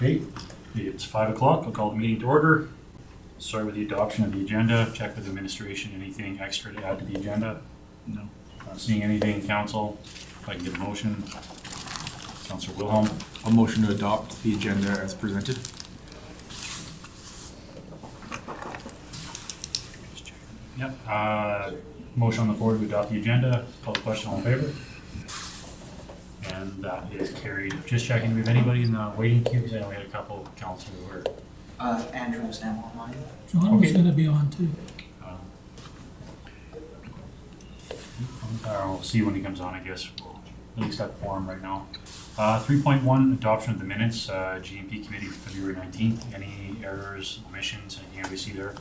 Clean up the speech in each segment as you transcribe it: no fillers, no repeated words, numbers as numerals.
Okay, it's 5 o'clock. I'll call the meeting to order. Start with the adoption of the agenda. Check with administration. Anything extra to add to the agenda? No. Not seeing anything, council. If I can get a motion. Councilor Wilhelm. A motion to adopt the agenda as presented. Yep. Motion on the floor to adopt the agenda. Call the question, all in favor? And that is carried. Just checking, do we have anybody in the waiting queue? Because I know we had a couple of council who were. Andrew is now online. John was Okay. going to be on too. We'll see when he comes on, I guess. We'll at least have form right now. 3.1, adoption of the minutes, GMP committee for February 19th. Any errors, omissions, anything we see there?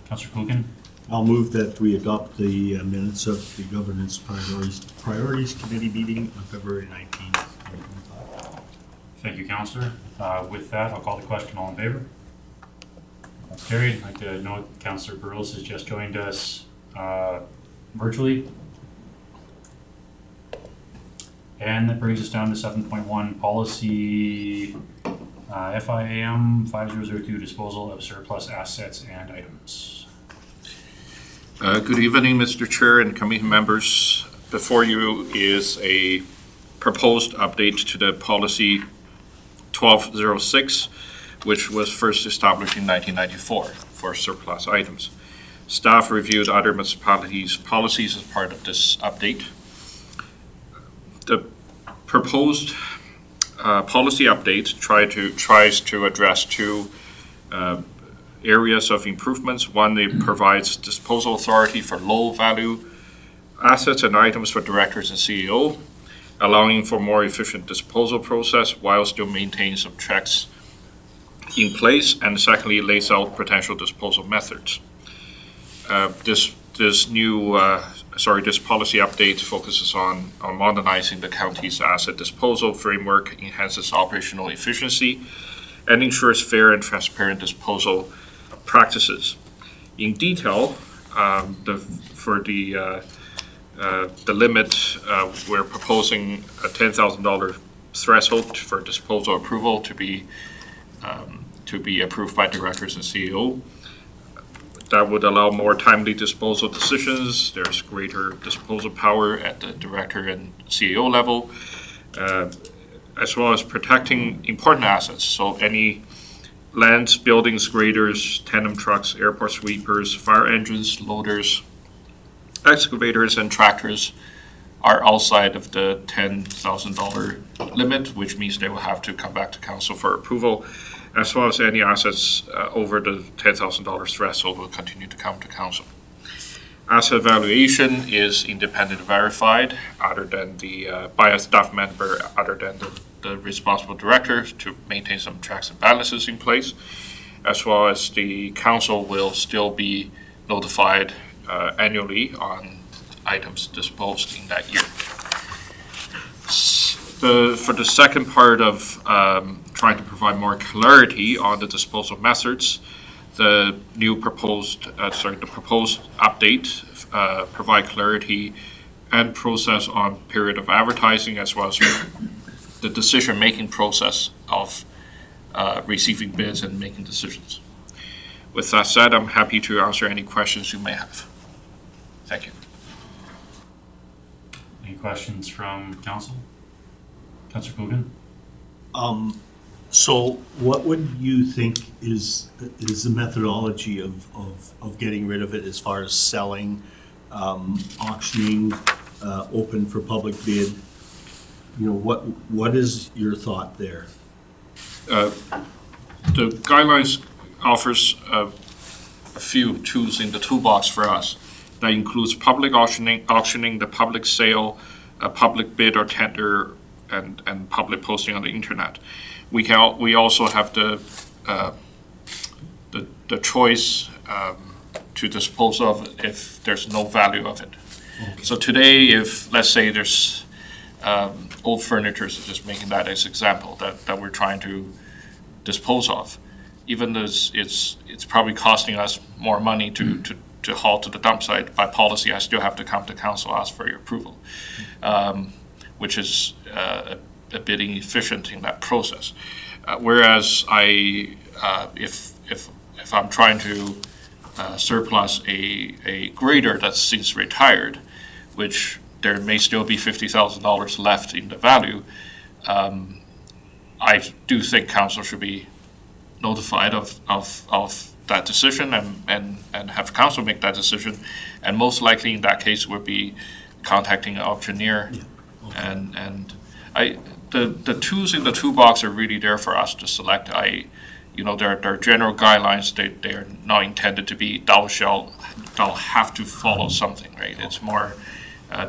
Councilor Kuchen? I'll move that we adopt the minutes of the Governance Priorities Committee meeting on February 19th, 2025. Thank you, Councilor. With that, I'll call the question. All in favor? That's carried. I'd like to note Councilor Burles has just joined us virtually. And that brings us down to 7.1, policy FIAM 5002, disposal of surplus assets and items. Good evening, Mr. Chair and committee members. Before you is a proposed update to the policy 1206, which was first established in 1994 for surplus items. Staff reviewed other municipalities' policies as part of this update. The proposed policy update tries to address two areas of improvements. One, it provides disposal authority for low-value assets and items for directors and CEO, allowing for more efficient disposal process while still maintaining some checks in place. And secondly, it lays out potential disposal methods. This policy update focuses on modernizing the county's asset disposal framework, enhances operational efficiency, and ensures fair and transparent disposal practices. In detail, for the limit, we're proposing a $10,000 threshold for disposal approval to be approved by directors and CEO. That would allow more timely disposal decisions. There's greater disposal power at the director and CEO level, as well as protecting important assets. So any lands, buildings, graders, tandem trucks, airport sweepers, fire engines, loaders, excavators, and tractors are outside of the $10,000 limit, which means they will have to come back to council for approval, as well as any assets over the $10,000 threshold will continue to come to council. Asset valuation is independent verified other than by a staff member other than the responsible director to maintain some checks and balances in place, as well as the council will still be notified annually on items disposed in that year. For the second part of trying to provide more clarity on the disposal methods, the proposed update provide clarity and process on period of advertising, as well as the decision-making process of receiving bids and making decisions. With that said, I'm happy to answer any questions you may have. Thank you. Any questions from council? Councilor Kuchen? So what would you think is the methodology of getting rid of it as far as selling, auctioning, open for public bid? You know, what is your thought there? The guidelines offers a few tools in the toolbox for us. That includes public auctioning, the public sale, a public bid or tender, and public posting on the internet. We also have the choice to dispose of if there's no value of it. Okay. So today, if let's say there's old furniture, so just making that as example that we're trying to dispose of, even though it's probably costing us more money to haul to the dump site. By policy, I still have to come to council, ask for your approval, which is a bit inefficient in that process. Whereas if I'm trying to surplus a grader that's since retired, which there may still be $50,000 left in the value, I do think council should be notified of that decision and have council make that decision. And most likely in that case would be contacting an auctioneer. And the tools in the toolbox are really there for us to select. There are general guidelines. They are not intended to be thou have to follow something, right? It's more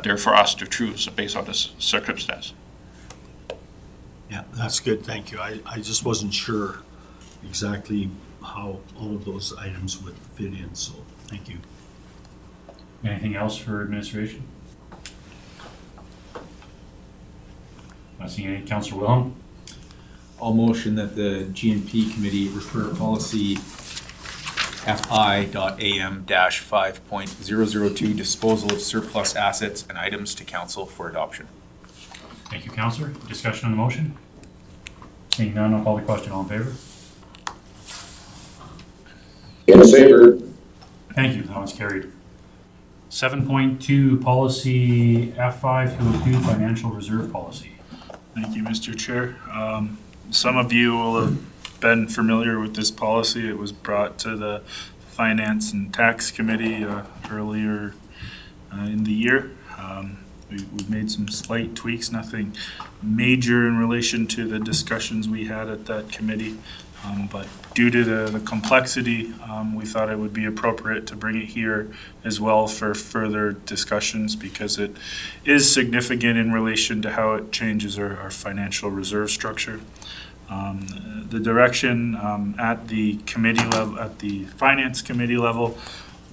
there for us to choose based on this circumstance. Yeah, that's good, thank you. I just wasn't sure exactly how all of those items would fit in, so thank you. Anything else for administration? Not seeing any. Councillor Wilhelm? I'll motion that the GNP committee refer policy FI.AM-5.002 disposal of surplus assets and items to council for adoption. Thank you, Councillor. Discussion on the motion? Seeing none, I'll call the question. All in favor? In favor. Thank you. That one's carried. 7.2, policy F5202, financial reserve policy. Thank you, Mr. Chair. Some of you will have been familiar with this policy. It was brought to the Finance and Tax Committee earlier in the year. We've made some slight tweaks, nothing major in relation to the discussions we had at that committee. But due to the complexity, we thought it would be appropriate to bring it here as well for further discussions because it is significant in relation to how it changes our financial reserve structure. The direction at the committee level, at the Finance Committee level,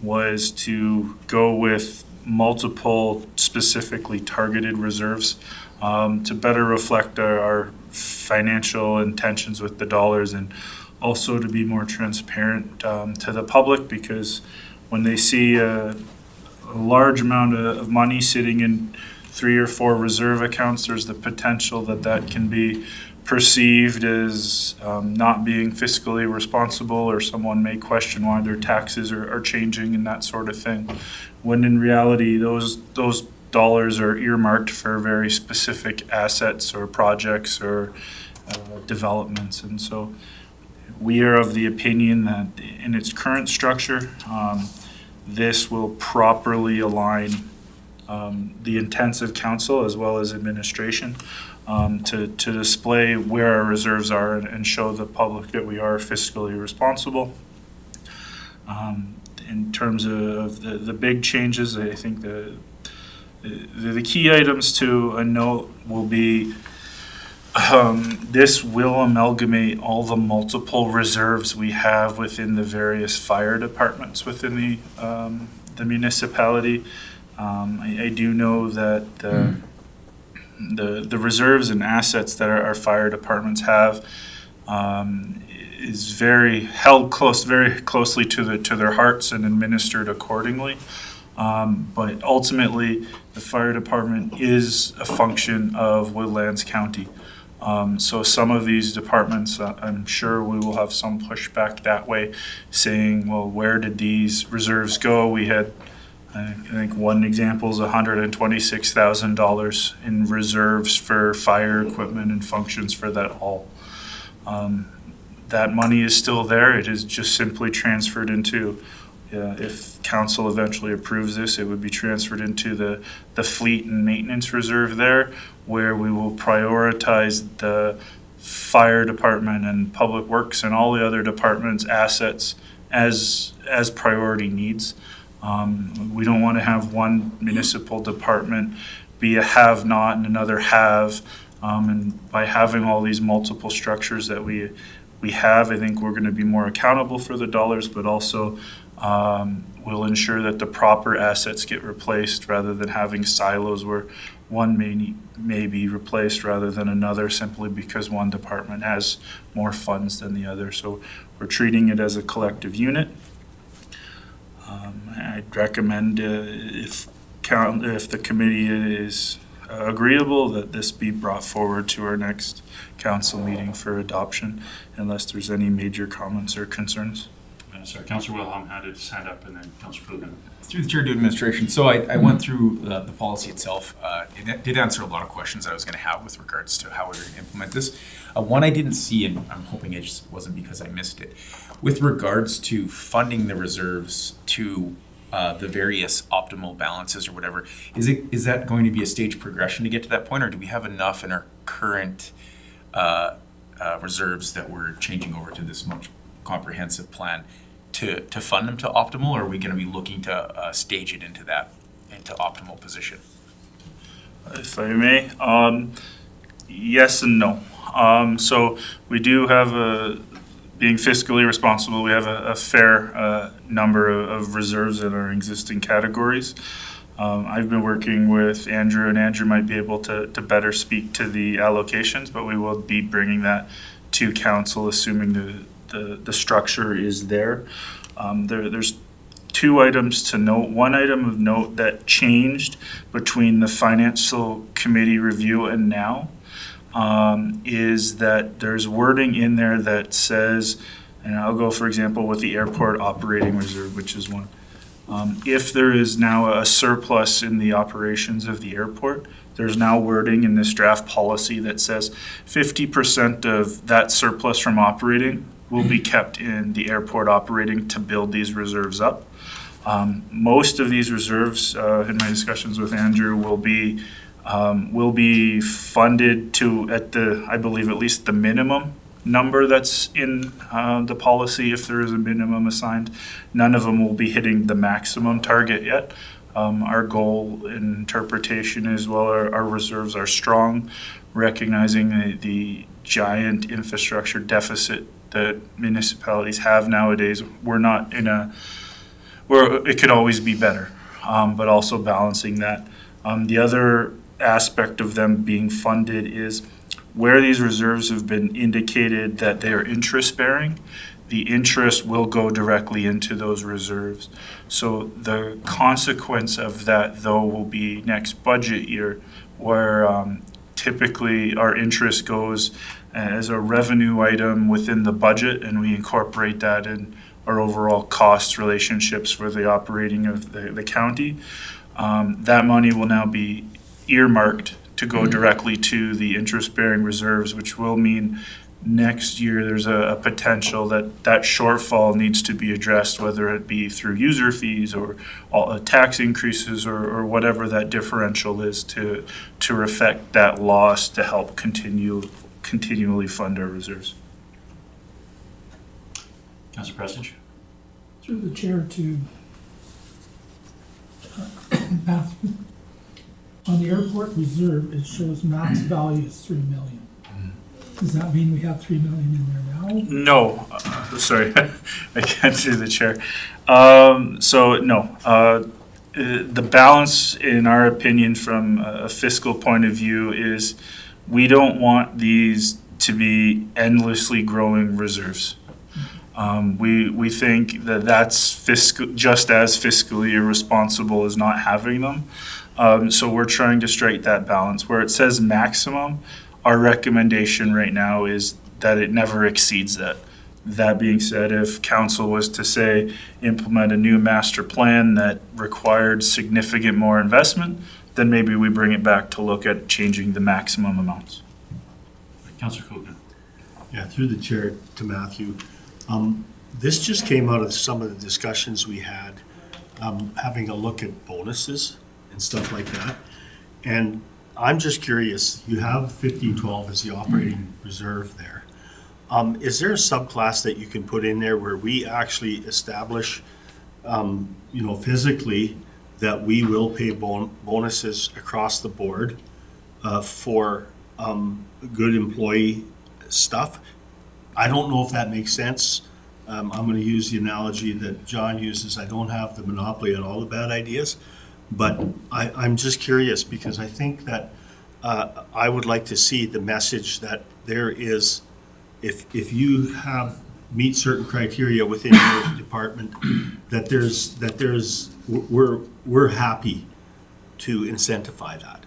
was to go with multiple specifically targeted reserves to better reflect our financial intentions with the dollars and also to be more transparent to the public, because when they see a large amount of money sitting in 3 or 4 reserve accounts, there's the potential that can be perceived as not being fiscally responsible, or someone may question why their taxes are changing and that sort of thing, when in reality those dollars are earmarked for very specific assets or projects or developments. And so we are of the opinion that in its current structure, this will properly align the intents of council as well as administration to display where our reserves are and show the public that we are fiscally responsible. In terms of the big changes, I think the key items to note will be this will amalgamate all the multiple reserves we have within the various fire departments within the municipality. I do know that the reserves and assets that our fire departments have is very closely to their hearts and administered accordingly. But ultimately, the fire department is a function of Woodlands County. So some of these departments, I'm sure we will have some pushback that way, saying, well, where did these reserves go? We had, I think one example is $126,000 in reserves for fire equipment and functions for that hall. That money is still there. It is just simply transferred into, if council eventually approves this, it would be transferred into the fleet and maintenance reserve there, where we will prioritize the fire department and public works and all the other departments' assets as priority needs. We don't want to have one municipal department be a have-not and another have. And by having all these multiple structures that we have, I think we're going to be more accountable for the dollars, but also will ensure that the proper assets get replaced rather than having silos where one may be replaced rather than another simply because one department has more funds than the other. So we're treating it as a collective unit. I'd recommend if the committee is agreeable, that this be brought forward to our next council meeting for adoption, unless there's any major comments or concerns. Sorry, Councillor Wilhelm had his hand up, and then Councillor Coogan. Through the chair to administration, so I went through the policy itself. It did answer a lot of questions I was going to have with regards to how we're going to implement this. One I didn't see, and I'm hoping it just wasn't because I missed it, with regards to funding the reserves to the various optimal balances or whatever, is that going to be a stage progression to get to that point, or do we have enough in our current reserves that we're changing over to this much comprehensive plan to fund them to optimal, or are we going to be looking to stage it into optimal position? If I may, yes and no. So we do have being fiscally responsible, we have a fair number of reserves in our existing categories. I've been working with Andrew, and Andrew might be able to better speak to the allocations, but we will be bringing that to council, assuming the structure is there. There's two items to note. One item of note that changed between the financial committee review and now is that there's wording in there that says, and I'll go for example with the airport operating reserve, which is one. If there is now a surplus in the operations of the airport, there's now wording in this draft policy that says 50% of that surplus from operating will be kept in the airport operating to build these reserves up. Most of these reserves, in my discussions with Andrew, will be funded to I believe at least the minimum number that's in the policy, if there is a minimum assigned. None of them will be hitting the maximum target yet. Our goal in interpretation is, well, our reserves are strong, recognizing the giant infrastructure deficit that municipalities have nowadays. We're not in where it could always be better, but also balancing that. The other aspect of them being funded is where these reserves have been indicated that they are interest bearing, the interest will go directly into those reserves. So the consequence of that, though, will be next budget year, where typically our interest goes as a revenue item within the budget, and we incorporate that in our overall cost relationships for the operating of the county. That money will now be earmarked to go directly to the interest-bearing reserves, which will mean next year there's a potential that shortfall needs to be addressed, whether it be through user fees or tax increases or whatever that differential is, to affect that loss to help continually fund our reserves. Councillor Prestige? Through the chair to Matthew. On the airport reserve, it shows max value is 3 million. Does that mean we have 3 million in there now? No, sorry, I can't see the chair. So no, the balance, in our opinion, from a fiscal point of view, is we don't want these to be endlessly growing reserves. We think that that's just as fiscally irresponsible as not having them. So we're trying to strike that balance. Where it says maximum, our recommendation right now is that it never exceeds that. That being said, if council was to say implement a new master plan that required significant more investment, then maybe we bring it back to look at changing the maximum amounts. Councillor Coogan? Yeah, through the chair to Matthew. This just came out of some of the discussions we had, having a look at bonuses and stuff like that. And I'm just curious, you have 1512 as the operating reserve there. Is there a subclass that you can put in there where we actually establish, physically, that we will pay bonuses across the board for good employee stuff? I don't know if that makes sense. I'm going to use the analogy that John uses. I don't have the monopoly on all the bad ideas, but I'm just curious, because I think that I would like to see the message that there is, if you meet certain criteria within your department, that we're happy to incentivize that.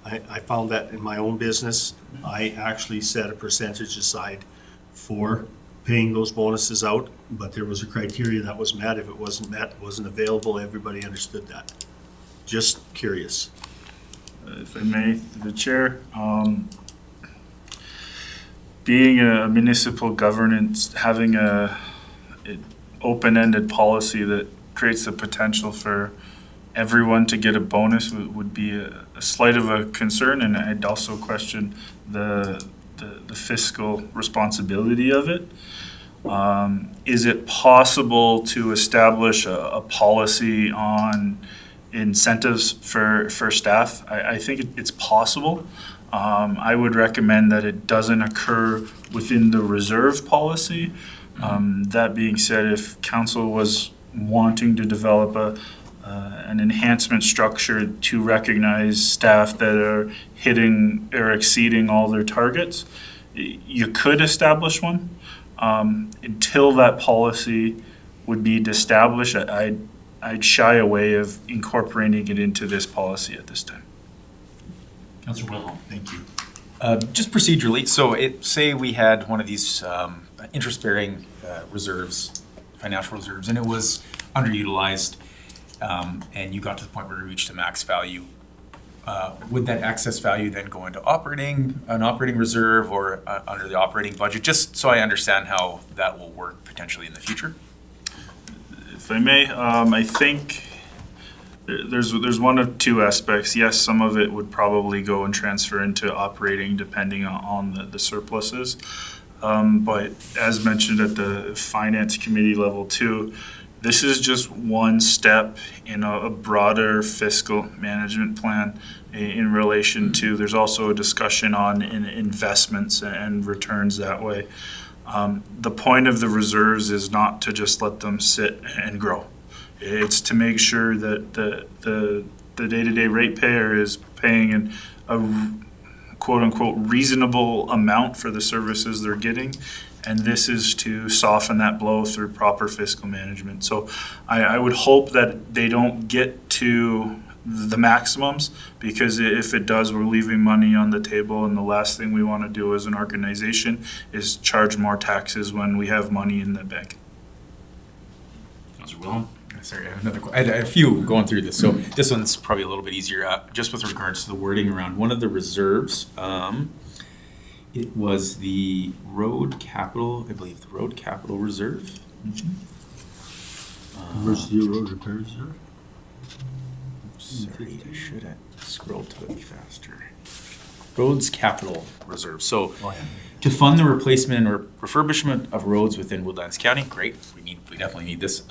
I found that in my own business. I actually set a percentage aside for paying those bonuses out, but there was a criteria that was met. If it wasn't met, it wasn't available, everybody understood that. Just curious. If I may, the chair, being a municipal governance, having an open-ended policy that creates the potential for everyone to get a bonus would be a slight of a concern, and I'd also question the fiscal responsibility of it. Is it possible to establish a policy on incentives for staff? I think it's possible. I would recommend that it doesn't occur within the reserve policy. That being said, if council was wanting to develop an enhancement structure to recognize staff that are hitting or exceeding all their targets, you could establish one. Until that policy would be established, I'd shy away of incorporating it into this policy at this time. Councillor Wilhelm. Thank you. Just procedurally, so say we had one of these interest-bearing reserves, financial reserves, and it was underutilized, and you got to the point where you reached a max value. Would that excess value then go into an operating reserve or under the operating budget? Just so I understand how that will work potentially in the future. If I may, I think there's one of two aspects. Yes, some of it would probably go and transfer into operating depending on the surpluses. But as mentioned at the finance committee level too, this is just one step in a broader fiscal management plan in relation to, there's also a discussion on investments and returns that way. The point of the reserves is not to just let them sit and grow. It's to make sure that the day-to-day ratepayer is paying a quote-unquote reasonable amount for the services they're getting, and this is to soften that blow through proper fiscal management. So I would hope that they don't get to the maximums, because if it does, we're leaving money on the table, and the last thing we want to do as an organization is charge more taxes when we have money in the bank. Councillor Wilhelm. Sorry, I have another. I had a few going through this, so this one's probably a little bit easier. Just with regards to the wording around one of the reserves, it was the road capital. I believe the road capital reserve. Where's the road repair reserve? Sorry, I should have scrolled to it faster. Roads capital reserve. So, to fund the replacement or refurbishment of roads within Woodlands County, great. We definitely need this.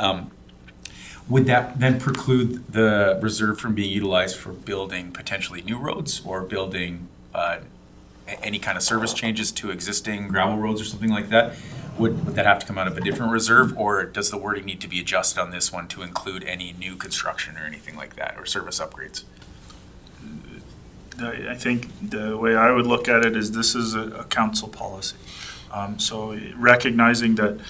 Would that then preclude the reserve from being utilized for building potentially new roads or building any kind of service changes to existing gravel roads or something like that? Would that have to come out of a different reserve, or does the wording need to be adjusted on this one to include any new construction or anything like that, or service upgrades? I think the way I would look at it is this is a council policy. So recognizing that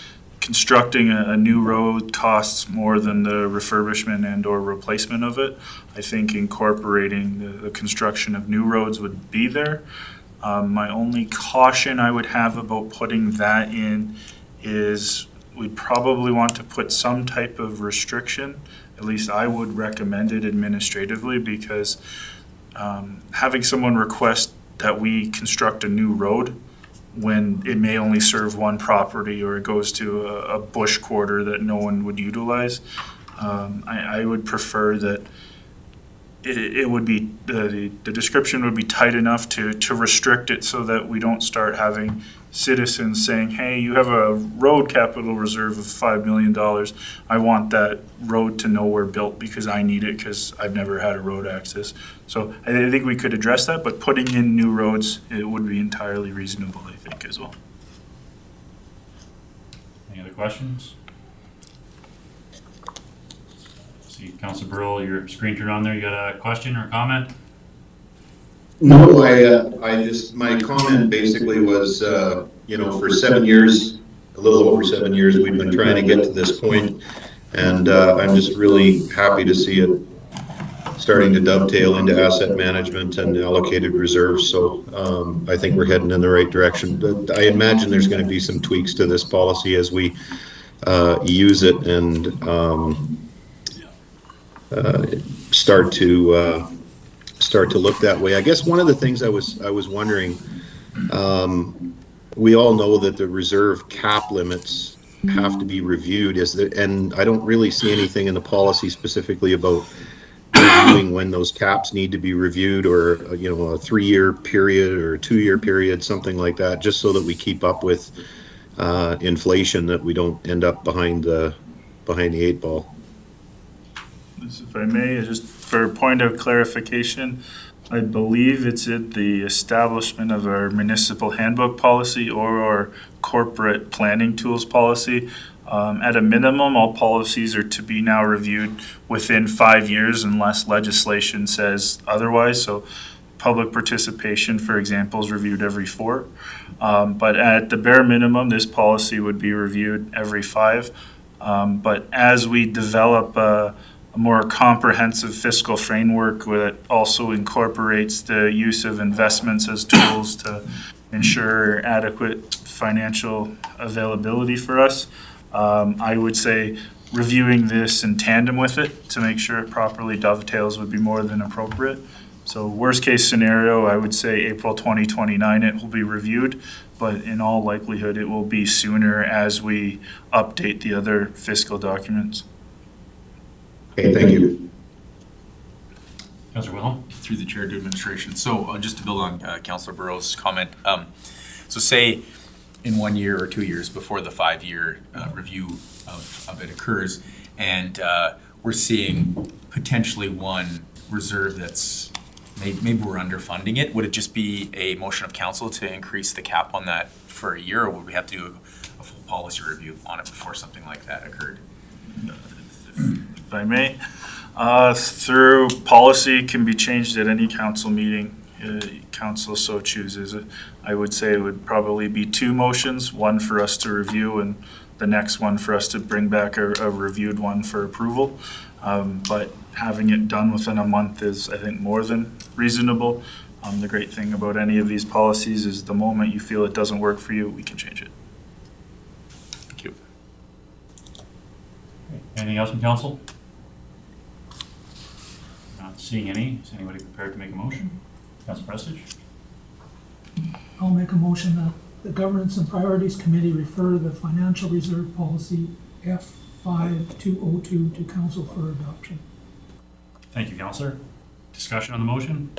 constructing a new road costs more than the refurbishment and or replacement of it, I think incorporating the construction of new roads would be there. My only caution I would have about putting that in is we'd probably want to put some type of restriction. At least I would recommend it administratively, because having someone request that we construct a new road when it may only serve one property, or it goes to a bush quarter that no one would utilize, I would prefer that it would be, the description would be tight enough to restrict it, so that we don't start having citizens saying, hey, you have a road capital reserve of $5 million. I want that road to nowhere built because I need it because I've never had a road access. So I think we could address that, but putting in new roads, it would be entirely reasonable, I think, as well. Any other questions? See, Councillor Burrell, your screen turned on there. You got a question or comment? No, I just, my comment basically was, for 7 years, a little over 7 years, we've been trying to get to this point, and I'm just really happy to see it starting to dovetail into asset management and allocated reserves. So I think we're heading in the right direction. But I imagine there's going to be some tweaks to this policy as we use it and start to look that way. I guess one of the things I was wondering, we all know that the reserve cap limits have to be reviewed, and I don't really see anything in the policy specifically about reviewing when those caps need to be reviewed, or a 3-year period or a 2-year period, something like that, just so that we keep up with inflation, that we don't end up behind the 8 ball. If I may, just for a point of clarification, I believe it's in the establishment of our municipal handbook policy or our corporate planning tools policy. At a minimum, all policies are to be now reviewed within 5 years unless legislation says otherwise. So public participation, for example, is reviewed every 4. But at the bare minimum, this policy would be reviewed every 5. But as we develop a more comprehensive fiscal framework that also incorporates the use of investments as tools to ensure adequate financial availability for us, I would say reviewing this in tandem with it to make sure it properly dovetails would be more than appropriate. So worst case scenario, I would say April 2029 it will be reviewed, but in all likelihood it will be sooner as we update the other fiscal documents. Okay, thank you. Councillor Wilhelm? Through the chair to administration. So just to build on Councillor Burrow's comment, so say in 1 year or 2 years before the 5-year review of it occurs, and we're seeing potentially one reserve that's maybe we're underfunding it, would it just be a motion of council to increase the cap on that for a year, or would we have to do a full policy review on it before something like that occurred? If I may, through policy can be changed at any council meeting. Council so chooses. I would say it would probably be 2 motions, one for us to review and the next one for us to bring back a reviewed one for approval. But having it done within a month is, I think, more than reasonable. The great thing about any of these policies is the moment you feel it doesn't work for you, we can change it. Thank you. Anything else from council? Not seeing any. Is anybody prepared to make a motion? Councillor Prestige? I'll make a motion that the Governance and Priorities Committee refer the Financial Reserve Policy F5202 to council for adoption. Thank you, councillor. Discussion on the motion?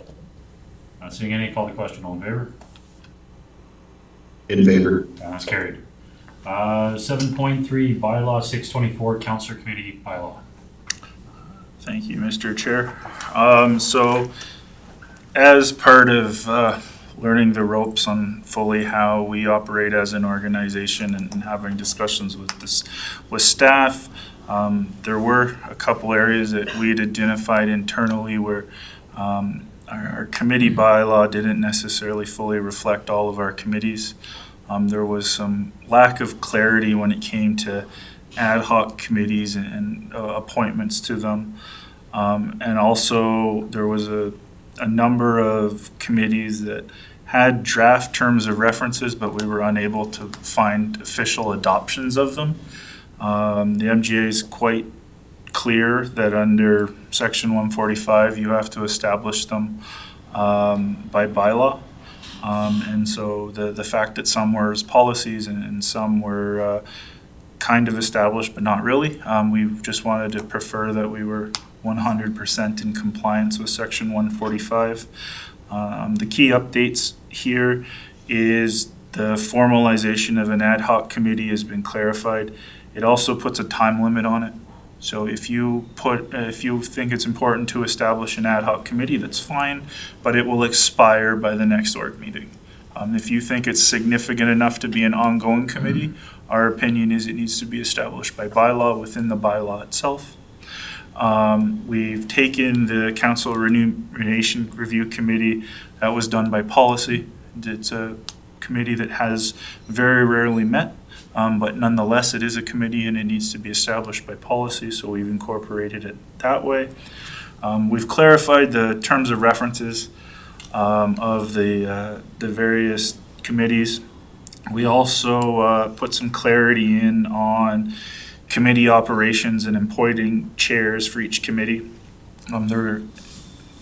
Not seeing any. Call the question. All in favor? In favor. That's carried. 7.3 Bylaw 624 Councillor Committee Bylaw. Thank you, Mr. Chair. So as part of learning the ropes on fully how we operate as an organization and having discussions with staff, there were a couple areas that we had identified internally where our committee bylaw didn't necessarily fully reflect all of our committees. There was some lack of clarity when it came to ad hoc committees and appointments to them. And also there was a number of committees that had draft terms of references, but we were unable to find official adoptions of them. The MGA is quite clear that under Section 145, you have to establish them by bylaw. And so the fact that some were as policies and some were kind of established, but not really, we just wanted to prefer that we were 100% in compliance with Section 145. The key updates here is the formalization of an ad hoc committee has been clarified. It also puts a time limit on it. So if you think it's important to establish an ad hoc committee, that's fine, but it will expire by the next org meeting. If you think it's significant enough to be an ongoing committee, our opinion is it needs to be established by bylaw within the bylaw itself. We've taken the Council Remuneration Review Committee, that was done by policy. It's a committee that has very rarely met, but nonetheless it is a committee and it needs to be established by policy, so we've incorporated it that way. We've clarified the terms of references of the various committees. We also put some clarity in on committee operations and appointing chairs for each committee.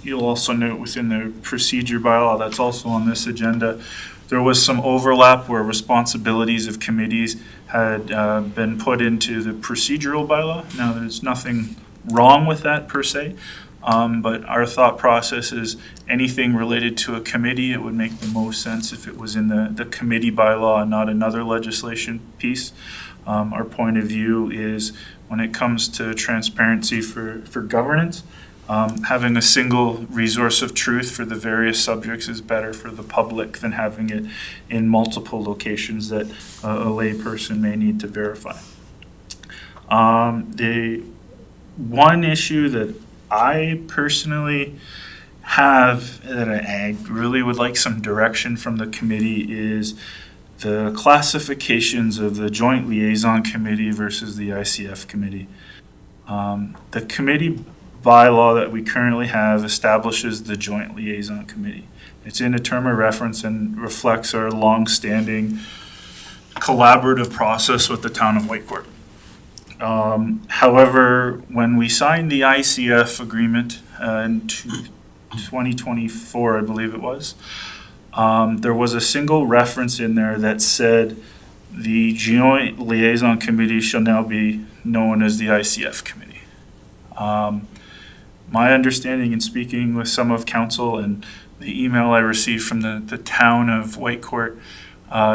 You'll also note within the procedure bylaw that's also on this agenda, there was some overlap where responsibilities of committees had been put into the procedural bylaw. Now, there's nothing wrong with that per se, but our thought process is anything related to a committee, it would make the most sense if it was in the committee bylaw and not another legislation piece. Our point of view is when it comes to transparency for governance, having a single resource of truth for the various subjects is better for the public than having it in multiple locations that a layperson may need to verify. The one issue that I personally have that I really would like some direction from the committee is the classifications of the Joint Liaison Committee versus the ICF Committee. The committee bylaw that we currently have establishes the Joint Liaison Committee. It's in a term of reference and reflects our long-standing collaborative process with the town of Whitecourt. However, when we signed the ICF agreement in 2024, I believe it was, there was a single reference in there that said the Joint Liaison Committee shall now be known as the ICF Committee. My understanding in speaking with some of council and the email I received from the town of Whitecourt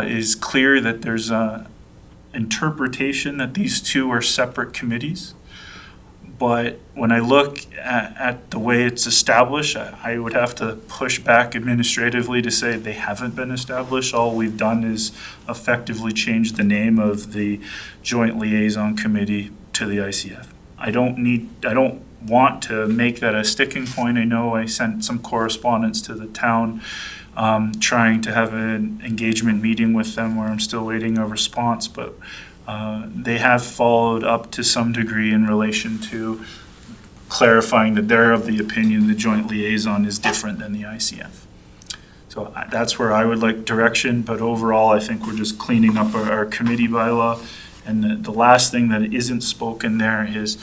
is clear that there's a interpretation that these two are separate committees. But when I look at the way it's established, I would have to push back administratively to say they haven't been established. All we've done is effectively change the name of the Joint Liaison Committee to the ICF. I don't want to make that a sticking point. I know I sent some correspondence to the town trying to have an engagement meeting with them where I'm still waiting a response, but they have followed up to some degree in relation to clarifying that they're of the opinion the joint liaison is different than the ICF. So that's where I would like direction, but overall I think we're just cleaning up our committee bylaw. And the last thing that isn't spoken there is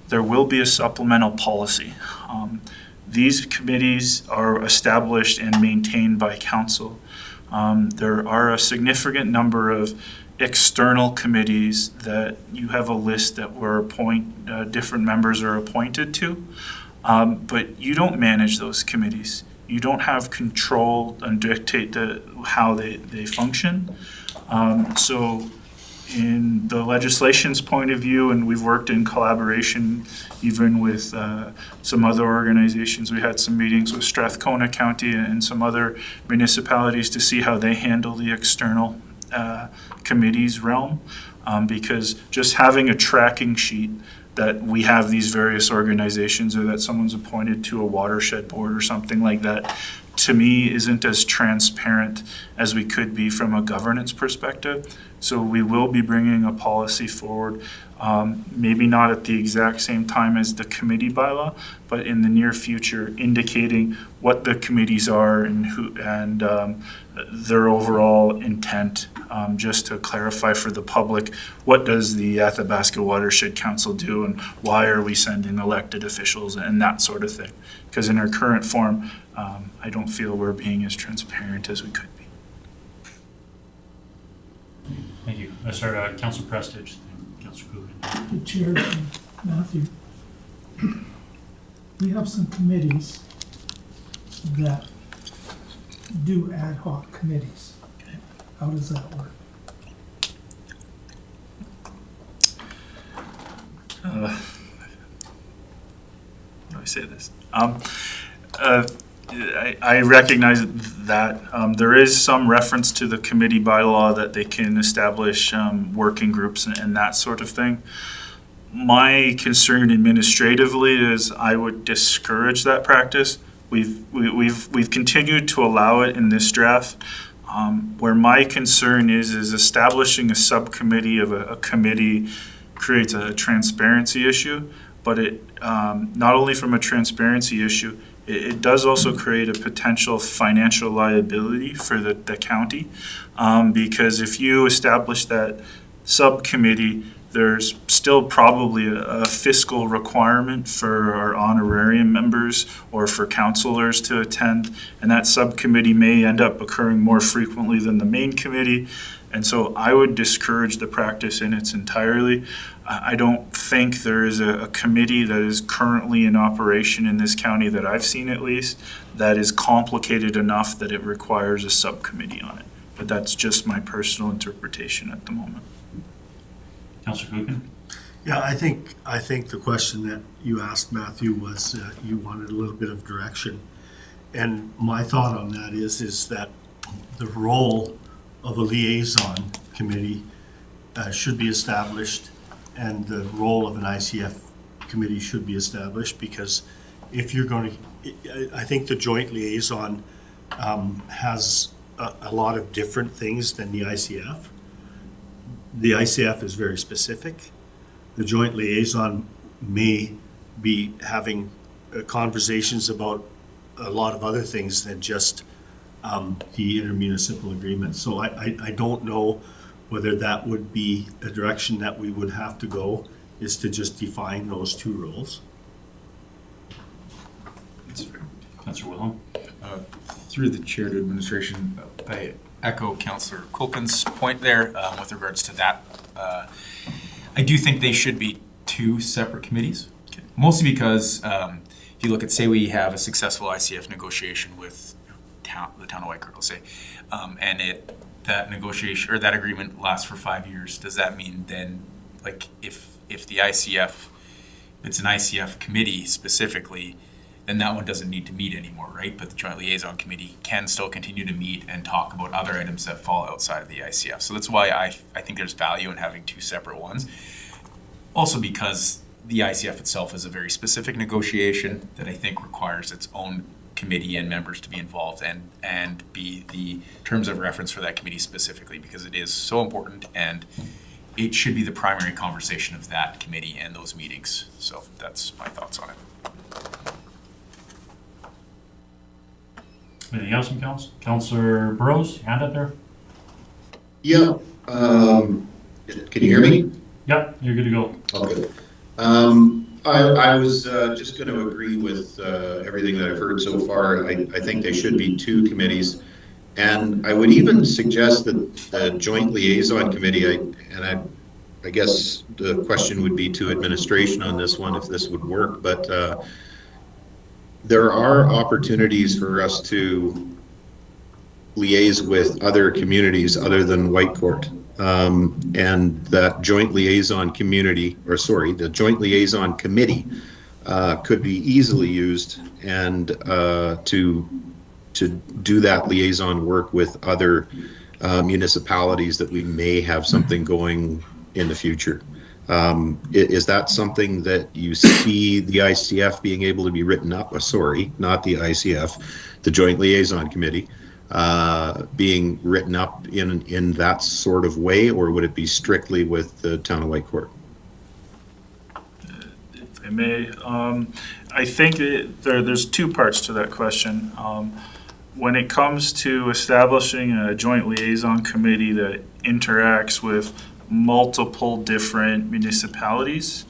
there will be a supplemental policy. These committees are established and maintained by council. There are a significant number of external committees that you have a list that different members are appointed to, but you don't manage those committees. You don't have control and dictate how they function. So in the legislation's point of view, and we've worked in collaboration even with some other organizations. We had some meetings with Strathcona County and some other municipalities to see how they handle the external committees realm, because just having a tracking sheet that we have these various organizations or that someone's appointed to a watershed board or something like that, to me, isn't as transparent as we could be from a governance perspective. So we will be bringing a policy forward, maybe not at the exact same time as the committee bylaw, but in the near future, indicating what the committees are and who and their overall intent. Just to clarify for the public, what does the Athabasca Watershed Council do and why are we sending elected officials and that sort of thing? Because in our current form, I don't feel we're being as transparent as we could be. Thank you. Sorry, Councillor Prestige, Councillor Coogan. The chair, Matthew, we have some committees that do ad hoc committees. How does that work? How do I say this? I recognize that there is some reference to the committee bylaw that they can establish working groups and that sort of thing. My concern administratively is I would discourage that practice. We've continued to allow it in this draft. Where my concern is establishing a subcommittee of a committee creates a transparency issue. but it, not only from a transparency issue, it does also create a potential financial liability for the county. Because if you establish that subcommittee, there's still probably a fiscal requirement for our honorarium members or for counselors to attend, and that subcommittee may end up occurring more frequently than the main committee. And so I would discourage the practice in its entirety. I don't think there is a committee that is currently in operation in this county, that I've seen at least, that is complicated enough that it requires a subcommittee on it. But that's just my personal interpretation at the moment. Councillor Kukin? Yeah, I think the question that you asked, Matthew, was you wanted a little bit of direction. And my thought on that is that the role of a liaison committee should be established, and the role of an ICF committee should be established, because if you're going to, I think the joint liaison has a lot of different things than the ICF. The ICF is very specific. The joint liaison may be having conversations about a lot of other things than just the intermunicipal agreement. So I don't know whether that would be a direction that we would have to go, is to just define those two roles. That's fair. Councillor Wilhelm? Through the chair to administration, I echo Councillor Culkin's point there with regards to that. I do think they should be two separate committees, mostly because if you look at, say we have a successful ICF negotiation with the town of Whitecourt, let's say, and that negotiation or that agreement lasts for 5 years, does that mean then, like, if the ICF, it's an ICF committee specifically, then that one doesn't need to meet anymore, right? But the Joint Liaison Committee can still continue to meet and talk about other items that fall outside of the ICF. So that's why I think there's value in having two separate ones. Also because the ICF itself is a very specific negotiation that I think requires its own committee and members to be involved and be the terms of reference for that committee specifically, because it is so important and it should be the primary conversation of that committee and those meetings. So that's my thoughts on it. Anything else from council? Councillor Burrows, hand up there? Yeah, can you hear me? Yeah, you're good to go. Okay. I was just going to agree with everything that I've heard so far. I think they should be two committees. And I would even suggest that the Joint Liaison Committee, I guess the question would be to administration on this one, if this would work, but there are opportunities for us to liaise with other communities other than Whitecourt. And that joint liaison the joint liaison committee could be easily used and to do that liaison work with other municipalities that we may have something going in the future. Is that something that you see the ICF being able to be written up? Sorry, not the ICF, the Joint Liaison Committee being written up in that sort of way, or would it be strictly with the town of Whitecourt? If I may, I think there's two parts to that question. When it comes to establishing a joint liaison committee that interacts with multiple different municipalities,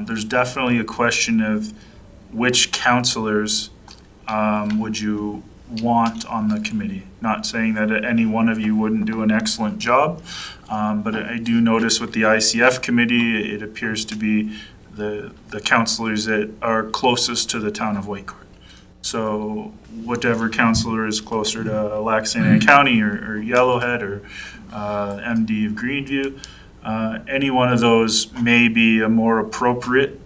there's definitely a question of which councillors would you want on the committee. Not saying that any one of you wouldn't do an excellent job, but I do notice with the ICF committee, it appears to be the councillors that are closest to the town of Whitecourt. So whatever councillor is closer to Lac St. Anne County or Yellowhead or MD of Greenview, any one of those may be a more appropriate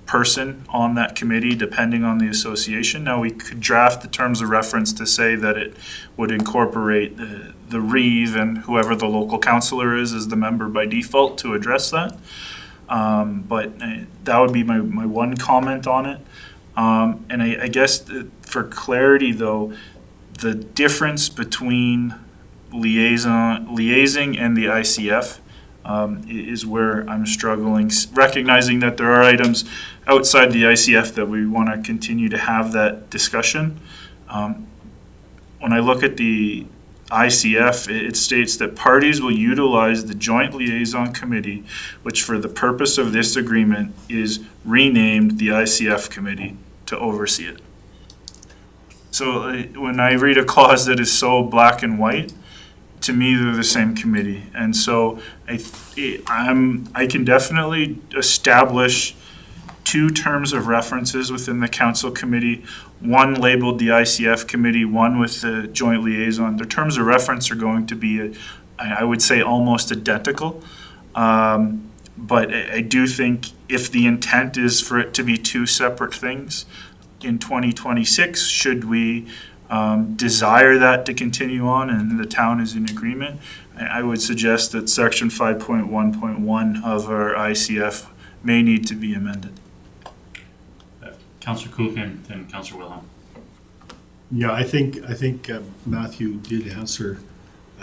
person on that committee depending on the association. Now we could draft the terms of reference to say that it would incorporate the REEV and whoever the local councillor is as the member by default to address that. But that would be my one comment on it. And I guess for clarity though, the difference between liaising and the ICF, is where I'm struggling, recognizing that there are items outside the ICF that we want to continue to have that discussion. When I look at the ICF, it states that parties will utilize the Joint Liaison Committee, which for the purpose of this agreement is renamed the ICF Committee, to oversee it. So when I read a clause that is so black and white, to me, they're the same committee. And so I can definitely establish two terms of references within the council committee, one labeled the ICF committee, one with the joint liaison. Their terms of reference are going to be, I would say, almost identical. But I do think if the intent is for it to be two separate things in 2026, should we desire that to continue on and the town is in agreement, I would suggest that section 5.1.1 of our ICF may need to be amended. Councillor Kuchen, then Councillor Wilhelm. Yeah, I think Matthew did answer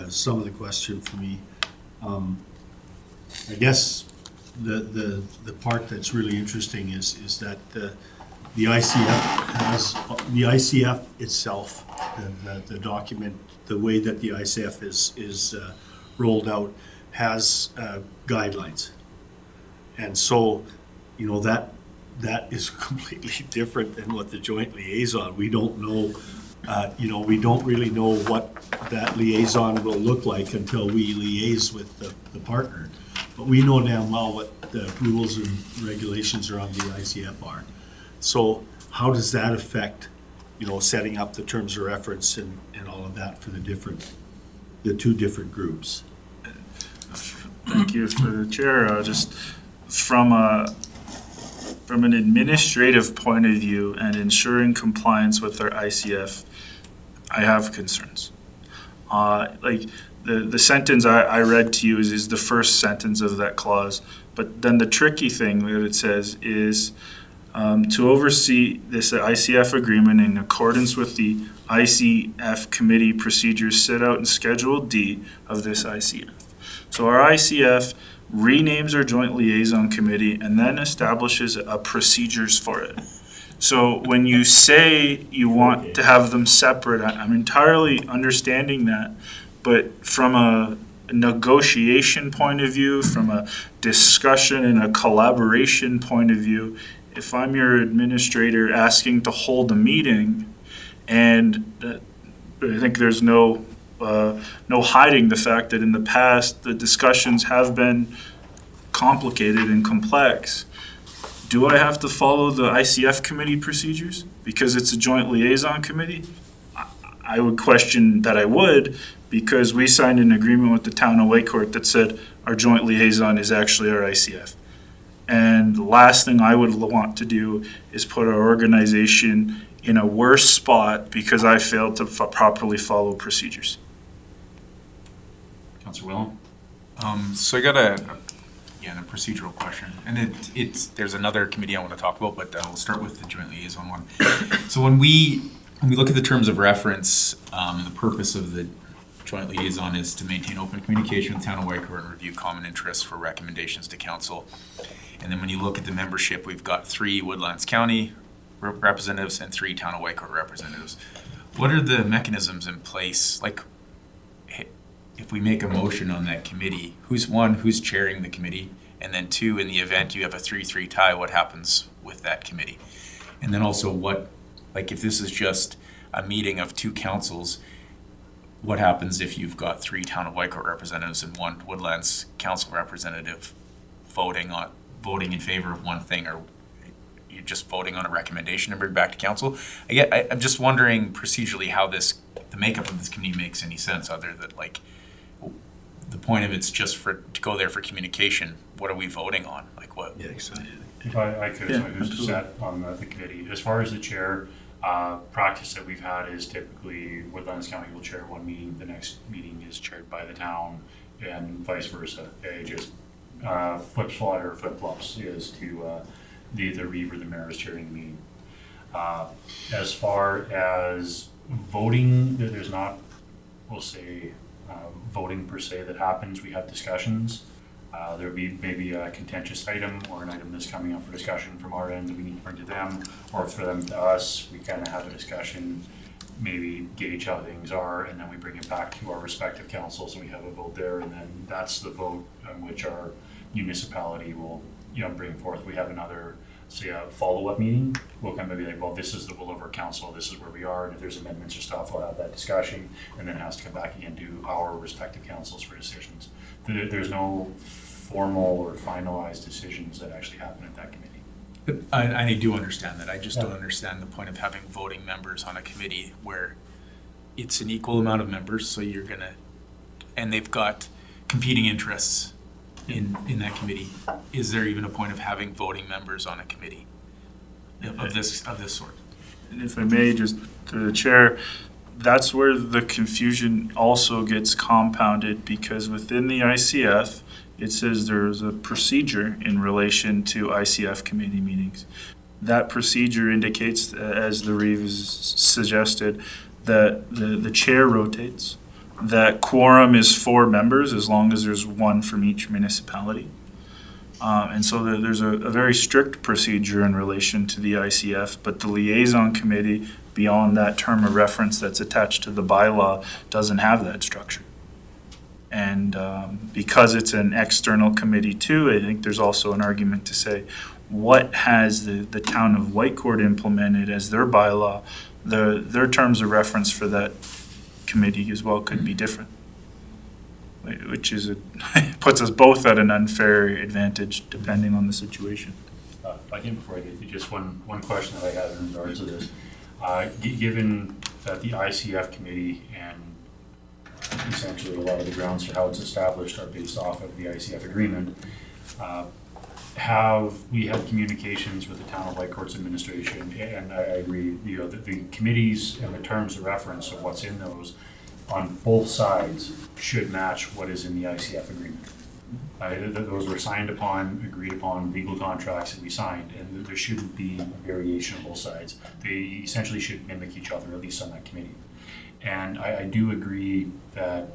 some of the question for me. I guess the part that's really interesting is that the ICF itself, the document, the way that the ICF is rolled out, has guidelines, and so that is completely different than what the joint liaison. We don't know, we don't really know what that liaison will look like until we liaise with the partner. But we know damn well what the rules and regulations around the ICF are. So how does that affect, setting up the terms of reference and all of that for the two different groups? Thank you for the chair. Just from an administrative point of view and ensuring compliance with our ICF, I have concerns. Like the sentence I read to you is the first sentence of that clause, but then the tricky thing that it says is to oversee this ICF agreement in accordance with the ICF committee procedures set out in Schedule D of this ICF. So our ICF renames our joint liaison committee and then establishes procedures for it. So when you say you want to have them separate, I'm entirely understanding that, but from a negotiation point of view, from a discussion and a collaboration point of view, if I'm your administrator asking to hold a meeting, and I think there's no hiding the fact that in the past the discussions have been complicated and complex. Do I have to follow the ICF committee procedures because it's a joint liaison committee? I would question that I would, because we signed an agreement with the town of Whitecourt that said our joint liaison is actually our ICF. And the last thing I would want to do is put our organization in a worse spot because I failed to properly follow procedures. Councillor Wilhelm. So I got a procedural question, and there's another committee I want to talk about, but we'll start with the joint liaison one. So when we look at the terms of reference, the purpose of the joint liaison is to maintain open communication with the town of Whitecourt and review common interests for recommendations to council. And then when you look at the membership, we've got 3 Woodlands County representatives and 3 town of Whitecourt representatives. What are the mechanisms in place? Like, if we make a motion on that committee, who's chairing the committee? And then 2, in the event you have a 3-3 tie, what happens with that committee? And then also if this is just a meeting of 2 councils, what happens if you've got 3 town of Whitecourt representatives and 1 Woodlands council representative voting in favor of one thing, or you're just voting on a recommendation and bring back to council? I'm just wondering procedurally how the makeup of this committee makes any sense, other than the point of it's just to go there for communication. What are we voting on? What? Yeah, exactly. If I could, so who's set on the committee? As far as the chair, practice that we've had is typically Woodlands County will chair one meeting, the next meeting is chaired by the town, and vice versa. They just flip-flops is to the reeve or the mayor is chairing the meeting. As far as voting, there's not, we'll say, voting per se that happens. We have discussions. There'll be maybe a contentious item or an item that's coming up for discussion from our end that we need to bring to them, or for them to us. We kind of have a discussion, maybe gauge how things are, and then we bring it back to our respective councils, and we have a vote there, and then that's the vote on which our municipality will, bring forth. We have another, say, a follow-up meeting. We'll kind of be like, well, this is the will of our council, this is where we are, and if there's amendments or stuff, we'll have that discussion, and then it has to come back again to our respective councils for decisions. There's no formal or finalized decisions that actually happen at that committee. I do understand that. I just don't Yeah. understand the point of having voting members on a committee where it's an equal amount of members, so you're gonna, and they've got competing interests in that committee. Is there even a point of having voting members on a committee of this sort? And if I may, just through the chair, that's where the confusion also gets compounded, because within the ICF, it says there's a procedure in relation to ICF committee meetings. That procedure indicates, as the Reeve has suggested, that the chair rotates, that quorum is 4 members as long as there's 1 from each municipality. And so there's a very strict procedure in relation to the ICF, but the liaison committee, beyond that term of reference that's attached to the bylaw, doesn't have that structure. And because it's an external committee too, I think there's also an argument to say, what has the town of Whitecourt implemented as their bylaw? Their terms of reference for that committee as well could be different, which is puts us both at an unfair advantage depending on the situation. If I can, before I get to just one question that I had in regards to this. Given that the ICF committee and essentially a lot of the grounds for how it's established are based off of the ICF agreement, have we had communications with the town of Whitecourt's administration? And I agree, that the committees and the terms of reference of what's in those on both sides should match what is in the ICF agreement. Those were signed upon, agreed upon legal contracts that we signed, and there shouldn't be a variation on both sides. They essentially should mimic each other, at least on that committee. And I do agree that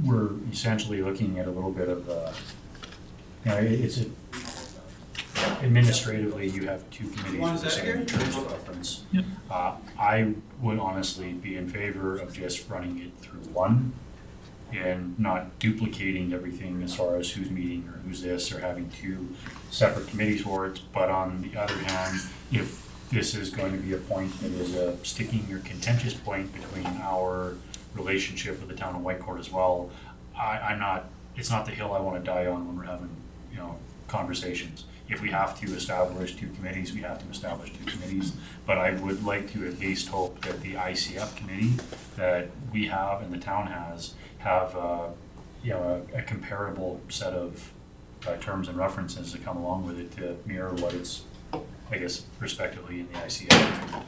we're essentially looking at a little bit of, administratively, you have 2 committees with the same terms of reference. Yep. I would honestly be in favor of just running it through one and not duplicating everything as far as who's meeting or who's this, or having 2 separate committees for it. But on the other hand, if this is going to be a point that is a sticking or contentious point between our relationship with the town of Whitecourt as well, it's not the hill I want to die on when we're having, conversations. If we have to establish 2 committees, we have to establish 2 committees. But I would like to at least hope that the ICF committee that we have and the town have a comparable set of terms and references that come along with it to mirror what it's, I guess, respectively in the ICF.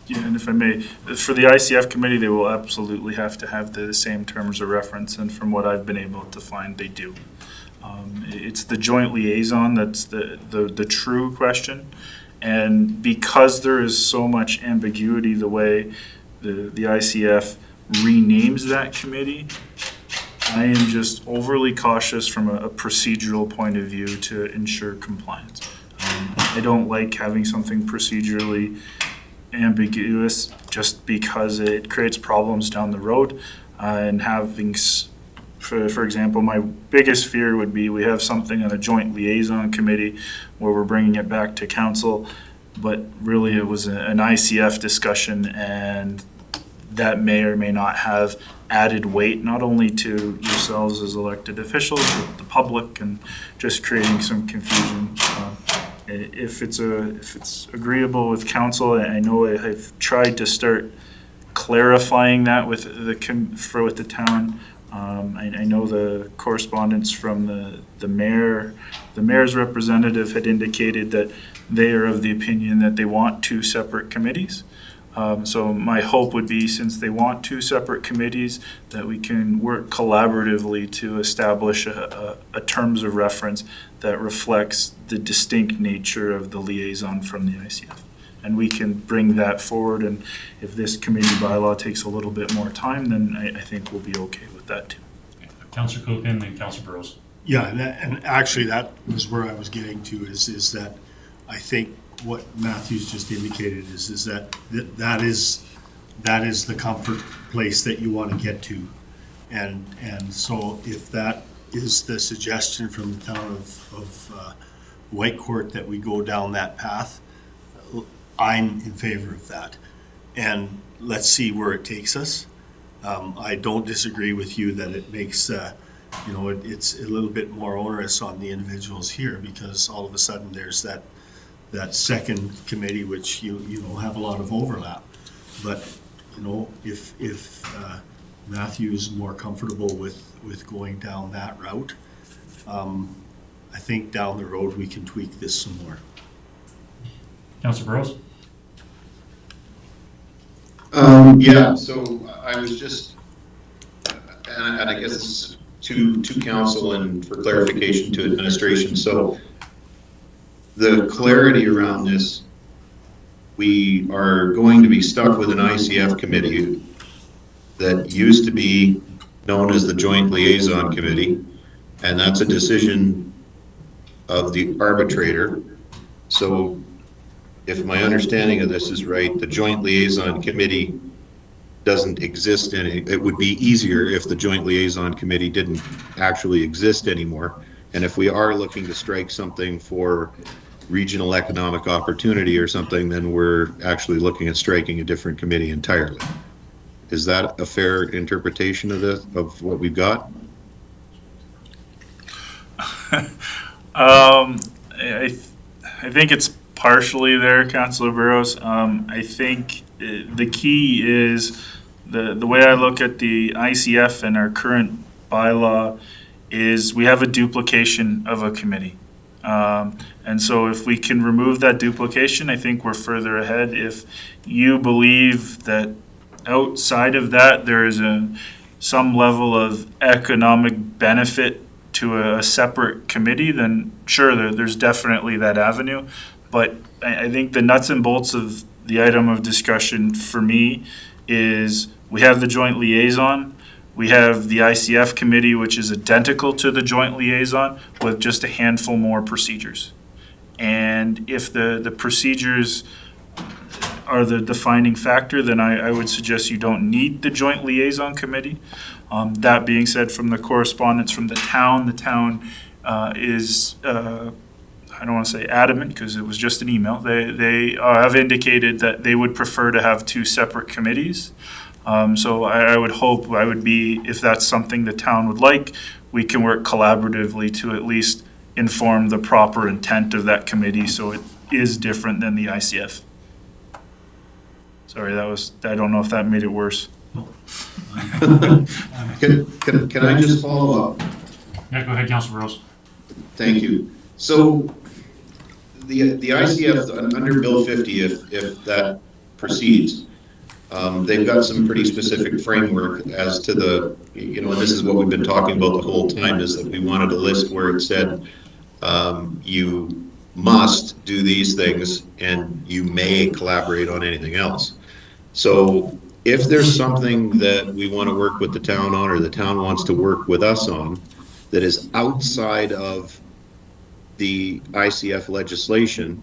Yeah, and if I may, for the ICF committee, they will absolutely have to have the same terms of reference, and from what I've been able to find, they do. It's the joint liaison that's the true question, and because there is so much ambiguity the way the ICF renames that committee, I am just overly cautious from a procedural point of view to ensure compliance. I don't like having something procedurally ambiguous just because it creates problems down the road, and having for example, my biggest fear would be we have something on a joint liaison committee where we're bringing it back to council, but really it was an ICF discussion, and that may or may not have added weight, not only to yourselves as elected officials, but the public, and just creating some confusion. If it's agreeable with council, I know I've tried to start clarifying that with the town. I know the correspondence from the mayor, the mayor's representative had indicated that they are of the opinion that they want 2 separate committees. So my hope would be, since they want 2 separate committees, that we can work collaboratively to establish a terms of reference that reflects the distinct nature of the liaison from the ICF. And we can bring that forward, and if this committee bylaw takes a little bit more time, then I think we'll be okay with that too. Councillor Cookman and Councillor Burrows. Yeah, and actually, that was where I was getting to, is that I think what Matthew's just indicated is that is the comfort place that you want to get to. And so if that is the suggestion from the town of Whitecourt that we go down that path, I'm in favor of that. And let's see where it takes us. I don't disagree with you that it makes, it's a little bit more onerous on the individuals here, because all of a sudden there's that second committee, which you have a lot of overlap. But, if Matthew's more comfortable with going down that route, I think down the road we can tweak this some more. Councilor Burrows? Yeah, so I was just, and I guess this is to council and for clarification to administration. So the clarity around this, we are going to be stuck with an ICF committee that used to be known as the Joint Liaison Committee, and that's a decision of the arbitrator. So if my understanding of this is right, the Joint Liaison Committee doesn't exist it would be easier if the Joint Liaison Committee didn't actually exist anymore. And if we are looking to strike something for regional economic opportunity or something, then we're actually looking at striking a different committee entirely. Is that a fair interpretation of what we've got? I think it's partially there, Councilor Burrows. I think the key is the way I look at the ICF and our current bylaw is we have a duplication of a committee. And so if we can remove that duplication, I think we're further ahead. If you believe that outside of that there is some level of economic benefit to a separate committee, then sure, there's definitely that avenue. But I think the nuts and bolts of the item of discussion for me is we have the joint liaison, we have the ICF committee, which is identical to the joint liaison with just a handful more procedures. And if the procedures are the defining factor, then I would suggest you don't need the joint liaison committee. That being said, from the correspondence from the town is, I don't want to say adamant because it was just an email. They have indicated that they would prefer to have two separate committees. So I would hope, if that's something the town would like, we can work collaboratively to at least inform the proper intent of that committee so it is different than the ICF. Sorry, I don't know if that made it worse. Can I just follow up? Yeah, go ahead, Councilor Burrows. Thank you. So the ICF under Bill 50, if that proceeds, they've got some pretty specific framework as to the, and this is what we've been talking about the whole time, is that we wanted a list where it said you must do these things and you may collaborate on anything else. So if there's something that we want to work with the town on, or the town wants to work with us on, that is outside of the ICF legislation,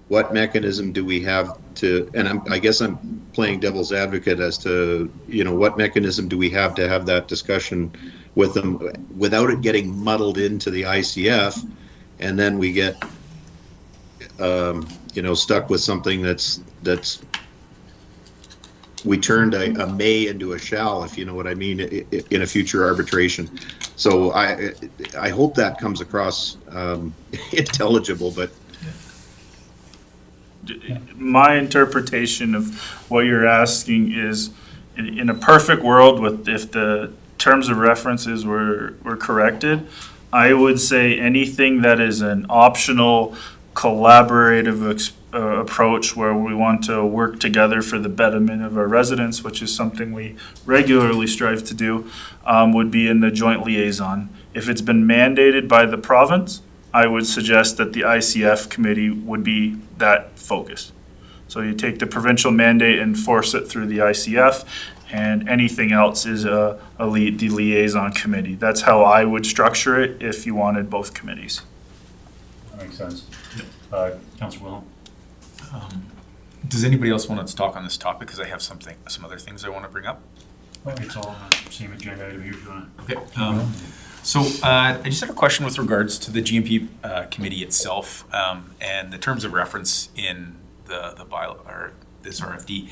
what mechanism do we have to, and I guess I'm playing devil's advocate as to, what mechanism do we have to have that discussion with them without it getting muddled into the ICF, and then we get, stuck with something that's we turned a may into a shall, if you know what I mean, in a future arbitration. So I hope that comes across intelligible, but My interpretation of what you're asking is, in a perfect world, if the terms of references were corrected, I would say anything that is an optional collaborative approach where we want to work together for the betterment of our residents, which is something we regularly strive to do, would be in the joint liaison. If it's been mandated by the province, I would suggest that the ICF committee would be that focus. So you take the provincial mandate and force it through the ICF, and anything else is the liaison committee. That's how I would structure it if you wanted both committees. That makes sense. Councilor Wilhelm? Does anybody else want to talk on this topic? Because I have some other things I want to bring up. It's all on the same agenda item here if you want to. Okay. So I just had a question with regards to the GMP committee itself and the terms of reference in the bylaw or this RFD.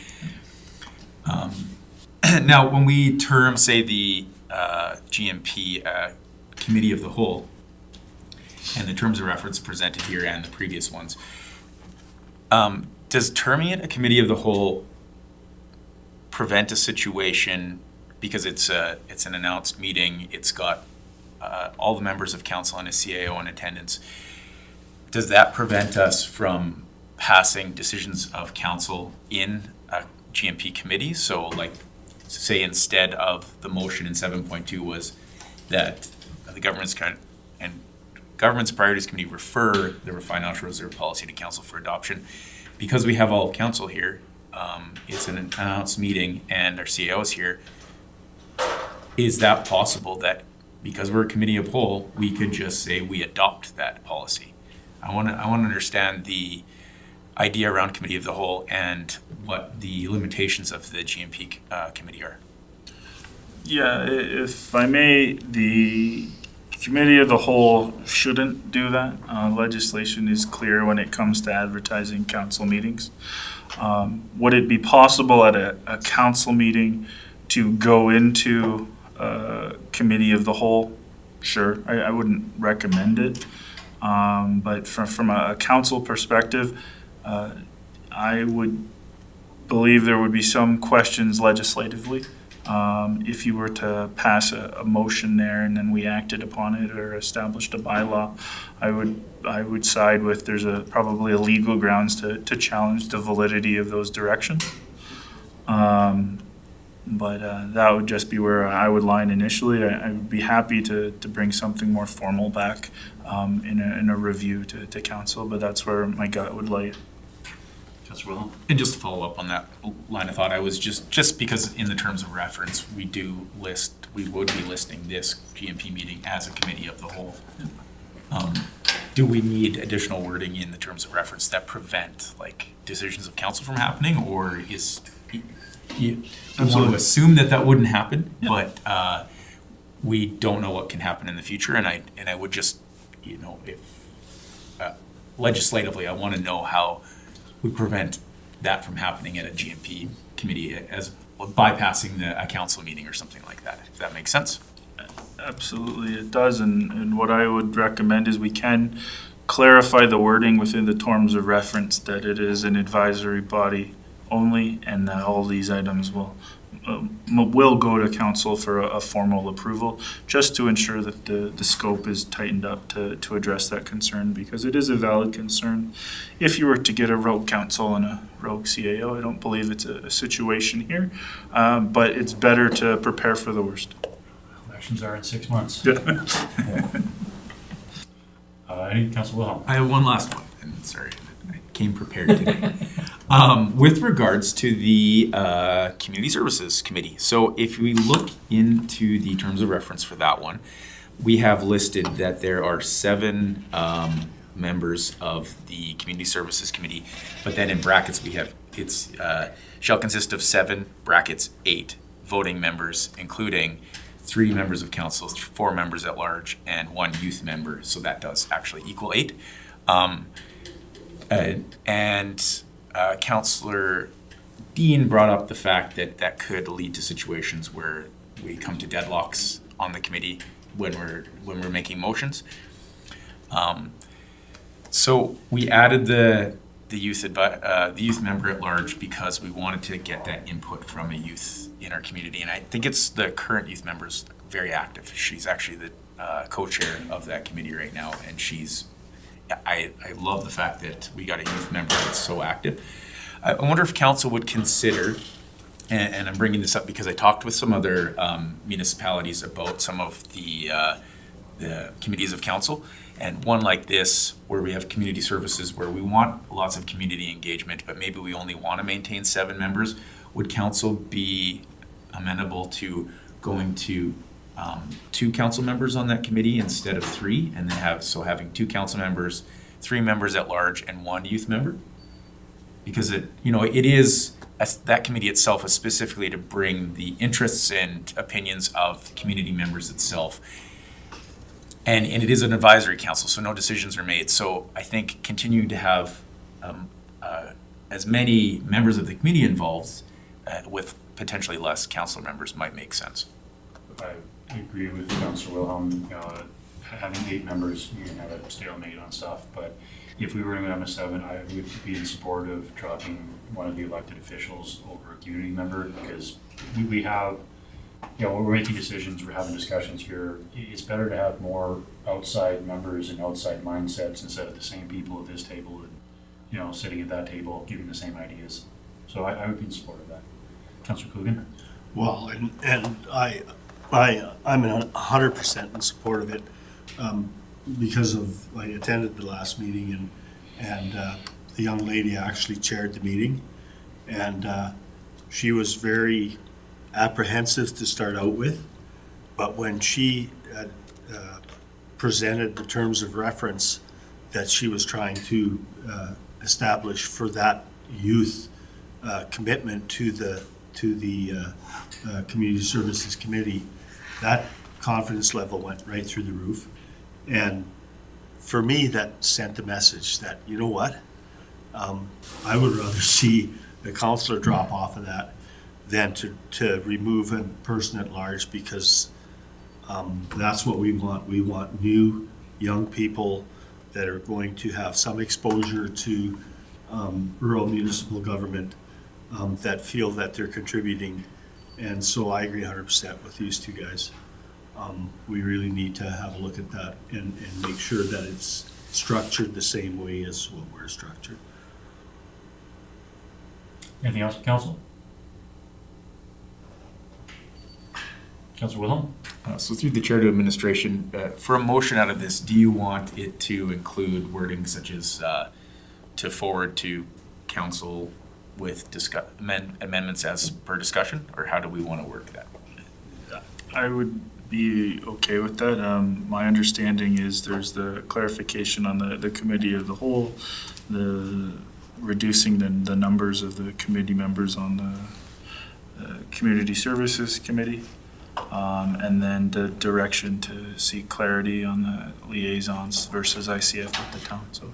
Now, when we term, say, the GMP committee of the whole, and the terms of reference presented here and the previous ones, does terming it a committee of the whole prevent a situation because it's an announced meeting, it's got all the members of council and a CAO in attendance? Does that prevent us from passing decisions of council in a GMP committee? So like, say instead of the motion in 7.2 was that the government's priorities committee refer the financial reserve policy to council for adoption. Because we have all of council here, it's an announced meeting and our CAO is here. Is that possible that because we're a committee of whole, we could just say we adopt that policy? I want to understand the idea around committee of the whole and what the limitations of the GMP committee are. Yeah, if I may, the committee of the whole shouldn't do that. Legislation is clear when it comes to advertising council meetings. Would it be possible at a council meeting to go into a committee of the whole? Sure, I wouldn't recommend it. But from a council perspective, I would believe there would be some questions legislatively. If you were to pass a motion there and then we acted upon it or established a bylaw, I would side with there's probably a legal grounds to challenge the validity of those directions. But that would just be where I would line initially. I would be happy to bring something more formal back in a review to council, but that's where my gut would lay. Councilor Wilhelm? And just to follow up on that line of thought, I was just because in the terms of reference, we would be listing this GMP meeting as a committee of the whole. Do we need additional wording in the terms of reference that prevent like decisions of council from happening, or is you want to assume that wouldn't happen, but we don't know what can happen in the future, and I would just, if legislatively, I want to know how we prevent that from happening at a GMP committee as bypassing a council meeting or something like that, if that makes sense. Absolutely, it does, and what I would recommend is we can clarify the wording within the terms of reference that it is an advisory body only, and that all these items will go to council for a formal approval, just to ensure that the scope is tightened up to address that concern, because it is a valid concern. If you were to get a rogue council and a rogue CAO, I don't believe it's a situation here, but it's better to prepare for the worst. Elections are in 6 months. Yeah. Any Councilor Wilhelm? I have one last one, and sorry, I came prepared today. With regards to the Community Services Committee, so if we look into the terms of reference for that one, we have listed that there are 7 members of the Community Services Committee, but then in brackets we have shall consist of 7 brackets 8 voting members, including 3 members of council, 4 members at large, and 1 youth member. So that does actually equal 8. Councillor Dean brought up the fact that could lead to situations where we come to deadlocks on the committee when we're making motions. So we added the youth member at large because we wanted to get that input from a youth in our community, and I think it's the current youth member's very active. She's actually the co-chair of that committee right now, and I love the fact that we got a youth member that's so active. I wonder if council would consider, and I'm bringing this up because I talked with some other municipalities about some of the committees of council, and one like this where we have community services where we want lots of community engagement, but maybe we only want to maintain 7 members. Would council be amenable to going to 2 council members on that committee instead of 3, and then having 2 council members, 3 members at large, and 1 youth member? Because it is, that committee itself is specifically to bring the interests and opinions of community members itself. And it is an advisory council, so no decisions are made. So I think continuing to have as many members of the committee involved with potentially less council members might make sense. I agree with Councillor Wilhelm. Having 8 members, you're gonna have a stalemate on stuff, but if we were gonna have a 7, I would be in support of dropping one of the elected officials over a community member, because we have, when we're making decisions, we're having discussions here, it's better to have more outside members and outside mindsets instead of the same people at this table and, sitting at that table, giving the same ideas. So I would be in support of that. Councillor Coogan? Well, and I'm 100% in support of it, because I attended the last meeting, and the young lady actually chaired the meeting, and she was very apprehensive to start out with, but when she presented the terms of reference that she was trying to establish for that youth commitment to the Community Services Committee, that confidence level went right through the roof. And for me, that sent the message that, you know what? I would rather see the councillor drop off of that than to remove a person at large, because that's what we want. We want new, young people that are going to have some exposure to rural municipal government, that feel that they're contributing. And so I agree 100% with these 2 guys. We really need to have a look at that and make sure that it's structured the same way as what we're structured. Anything else, Council? Councillor Wilhelm? So through the chair to administration, for a motion out of this, do you want it to include wording such as to forward to council with amendments as per discussion, or how do we want to work that? I would be okay with that. My understanding is there's the clarification on the committee of the whole, the reducing the numbers of the committee members on the Community Services Committee, and then the direction to seek clarity on the liaisons versus ICF at the town. So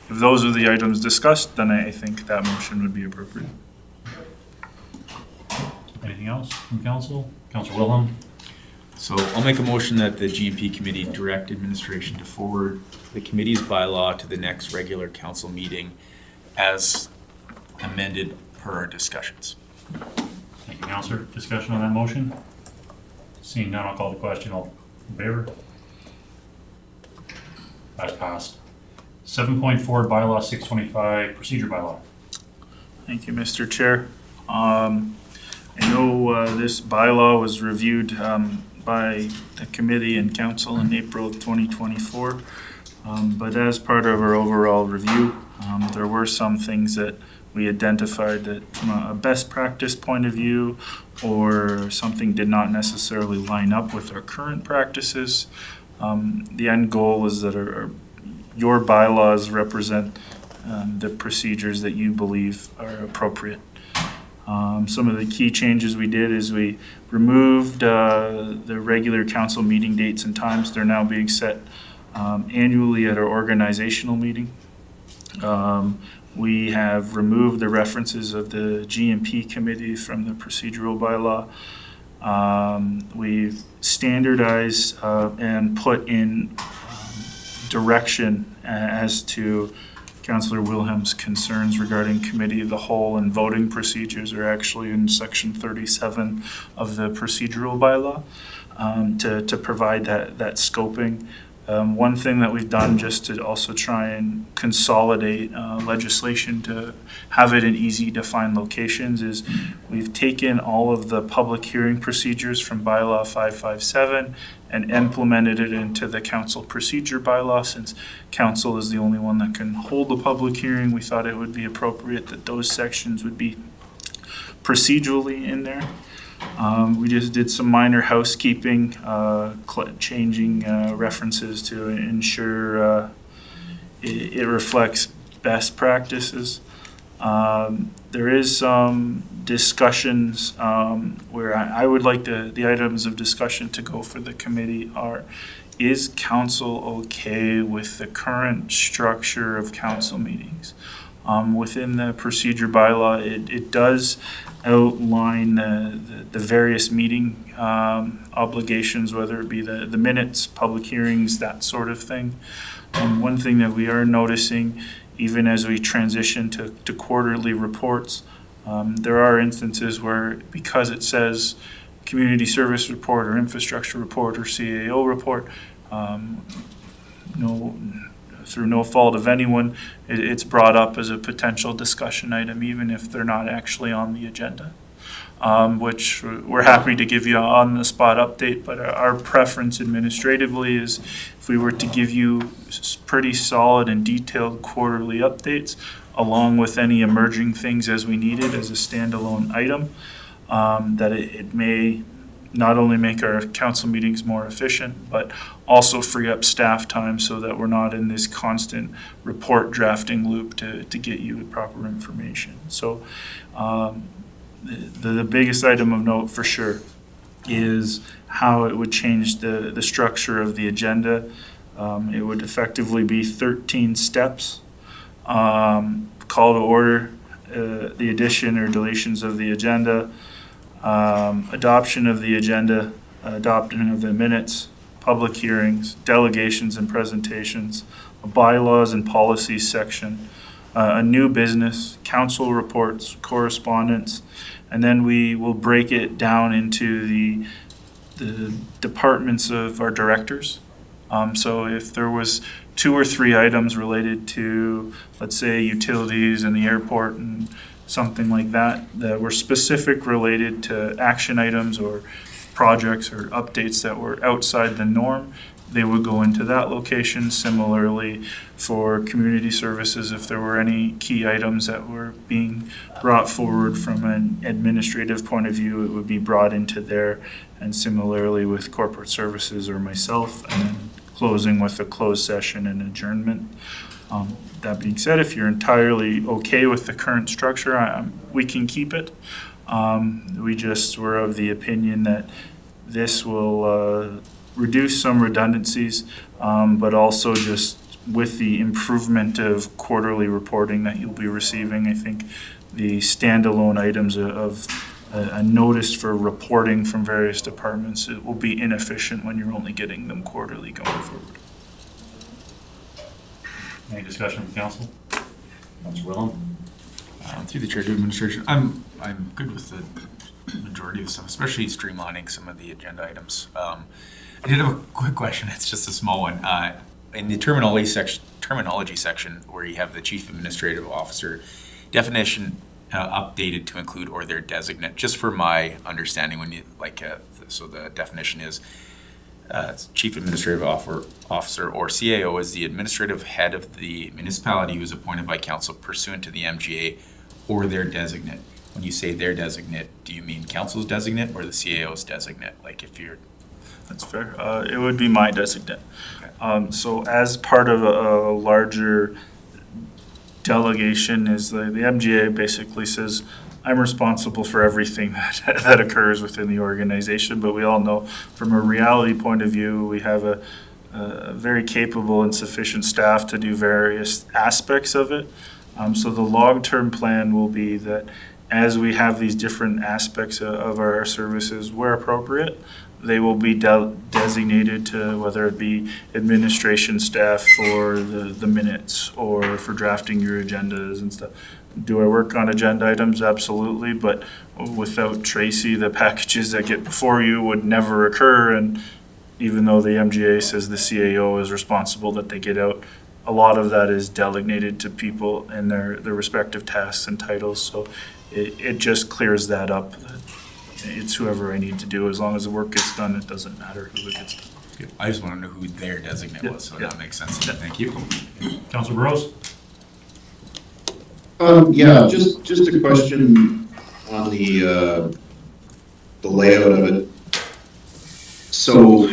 if those are the items discussed, then I think that motion would be appropriate. Anything else from Council? Councillor Wilhelm? So I'll make a motion that the GMP committee direct administration to forward the committee's bylaw to the next regular council meeting as amended per our discussions. Thank you, Councillor. Discussion on that motion? Seeing none, I'll call the question. All in favor? That's passed. 7.4 Bylaw 625, Procedure Bylaw. Thank you, Mr. Chair. I know this bylaw was reviewed by the committee and council in April of 2024, but as part of our overall review, there were some things that we identified that from a best practice point of view or something did not necessarily line up with our current practices. The end goal is that your bylaws represent the procedures that you believe are appropriate. Some of the key changes we did is we removed the regular council meeting dates and times. They're now being set annually at our organizational meeting. We have removed the references of the GMP committee from the procedural bylaw. We've standardized and put in direction as to Councillor Wilhelm's concerns regarding committee of the whole and voting procedures are actually in section 37 of the procedural bylaw, to provide that scoping. One thing that we've done just to also try and consolidate legislation to have it in easy to find locations is we've taken all of the public hearing procedures from Bylaw 557 and implemented it into the council procedure bylaw. Since council is the only one that can hold a public hearing, we thought it would be appropriate that those sections would be procedurally in there. We just did some minor housekeeping, changing references to ensure it reflects best practices. There is some discussions where I would like the items of discussion to go for the committee are, is council okay with the current structure of council meetings? Within the procedure bylaw, it does outline the various meeting obligations, whether it be the minutes, public hearings, that sort of thing. One thing that we are noticing, even as we transition to quarterly reports, there are instances where, because it says community service report or infrastructure report or CAO report, through no fault of anyone, it's brought up as a potential discussion item, even if they're not actually on the agenda. Which we're happy to give you an on-the-spot update, but our preference administratively is if we were to give you pretty solid and detailed quarterly updates, along with any emerging things as we need it as a standalone item, that it may not only make our council meetings more efficient, but also free up staff time so that we're not in this constant report drafting loop to get you proper information. So the biggest item of note for sure is how it would change the structure of the agenda. It would effectively be 13 steps. Call to order, the addition or deletions of the agenda, adoption of the agenda, adoption of the minutes, public hearings, delegations and presentations, a bylaws and policies section, a new business, council reports, correspondence, and then we will break it down into the departments of our directors. So if there was 2 or 3 items related to, let's say, utilities and the airport and something like that, that were specific related to action items or projects or updates that were outside the norm, they would go into that location. Similarly, for community services, if there were any key items that were being brought forward from an administrative point of view, it would be brought into there. And similarly with corporate services or myself, and then closing with a closed session and adjournment. That being said, if you're entirely okay with the current structure, we can keep it. We just were of the opinion that this will reduce some redundancies, but also just with the improvement of quarterly reporting that you'll be receiving, I think the standalone items of a notice for reporting from various departments, it will be inefficient when you're only getting them quarterly going forward. Any discussion from council? Councilor Whelan? Through the chair to administration, I'm good with the majority of some, especially streamlining some of the agenda items. I did have a quick question. It's just a small one. In the terminology section, where you have the chief administrative officer definition updated to include or their designate, just for my understanding, when you so the definition is chief administrative officer or CAO is the administrative head of the municipality who is appointed by council pursuant to the MGA or their designate. When you say their designate, do you mean council's designate or the CAO's designate? Like if you're... That's fair. It would be my designate. Okay. So as part of a larger delegation is the MGA basically says, I'm responsible for everything that occurs within the organization, but we all know from a reality point of view, we have a very capable and sufficient staff to do various aspects of it. So the long-term plan will be that as we have these different aspects of our services where appropriate, they will be designated to whether it be administration staff for the minutes or for drafting your agendas and stuff. Do I work on agenda items? Absolutely, but without Tracy, the packages that get before you would never occur. And even though the MGA says the CAO is responsible that they get out, a lot of that is delegated to people and their respective tasks and titles. So it just clears that up. It's whoever I need to do. As long as the work gets done, it doesn't matter who it gets done. I just want to know who their designate was, so that makes sense. Thank you. Councilor Burrows? Yeah, just a question on the the layout of it. So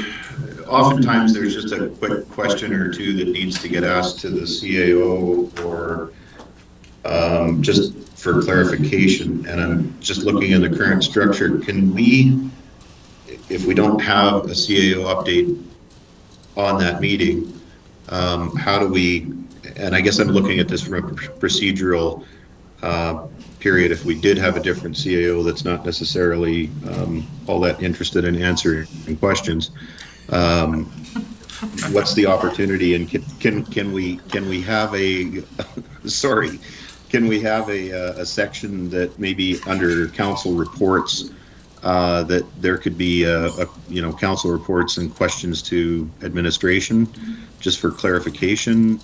oftentimes there's just a quick question or two that needs to get asked to the CAO or just for clarification. And I'm just looking at the current structure. Can we, if we don't have a CAO update on that meeting, how do we, and I guess I'm looking at this from a procedural period, if we did have a different CAO that's not necessarily all that interested in answering questions, what's the opportunity, and can we have a sorry, can we have a section that maybe under council reports that there could be you know, council reports and questions to administration just for clarification?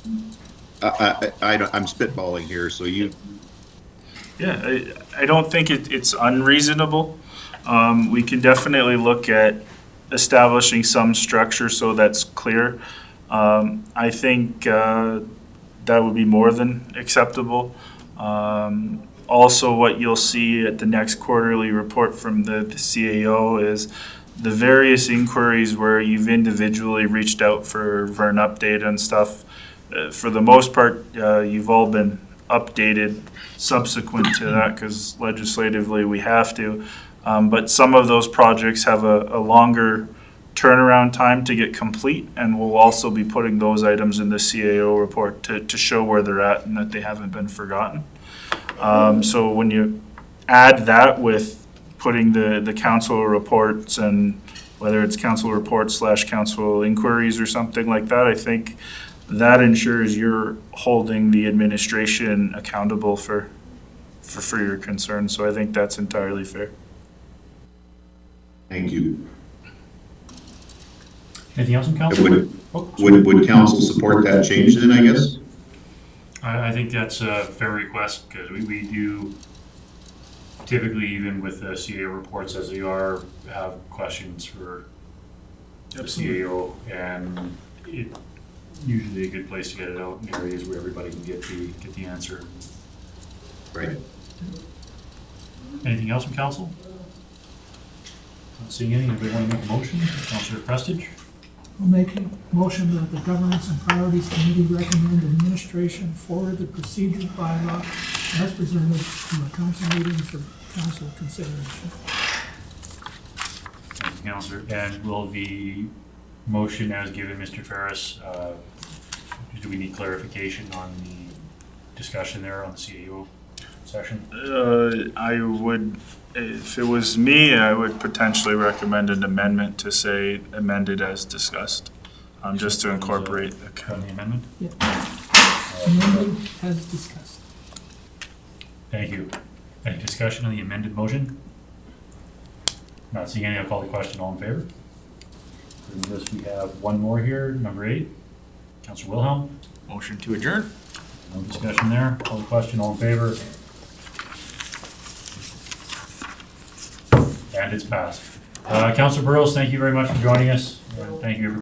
I'm spitballing here, so you. Yeah, I don't think it's unreasonable. We can definitely look at establishing some structure so that's clear. I think that would be more than acceptable. Also, what you'll see at the next quarterly report from the CAO is the various inquiries where you've individually reached out for an update and stuff. For the most part, you've all been updated subsequent to that because legislatively we have to. But some of those projects have a longer turnaround time to get complete, and we'll also be putting those items in the CAO report to show where they're at and that they haven't been forgotten. So when you add that with putting the council reports, and whether it's council reports / council inquiries or something like that, I think that ensures you're holding the administration accountable for your concerns. So I think that's entirely fair. Thank you. Anything else from council? Would council support that change then, I guess? I think that's a fair request, because we do typically, even with the CAO reports as they are, have questions for the CAO, and it usually a good place to get it out in areas where everybody can get the answer. Right. Anything else from council? Not seeing any. Anybody want to make a motion? Councillor Prestige? I'll make a motion that the Governance and Priorities Committee recommend administration forward the procedures bylaw as presented to a council meeting for council consideration. Thank you, Councillor. And will the motion as given, Mr. Ferris, do we need clarification on the discussion there on the CAO session? I would, if it was me, I would potentially recommend an amendment to say amended as discussed, just to incorporate On the amendment? Amended as discussed. Thank you. Any discussion on the amended motion? Not seeing any. I'll call the question. All in favor? In this, we have one more here, number 8. Councillor Wilhelm. Motion to adjourn. No discussion there. Call the question. All in favor? And it's passed. Councillor Burrows, thank you very much for joining us. And thank you, everybody.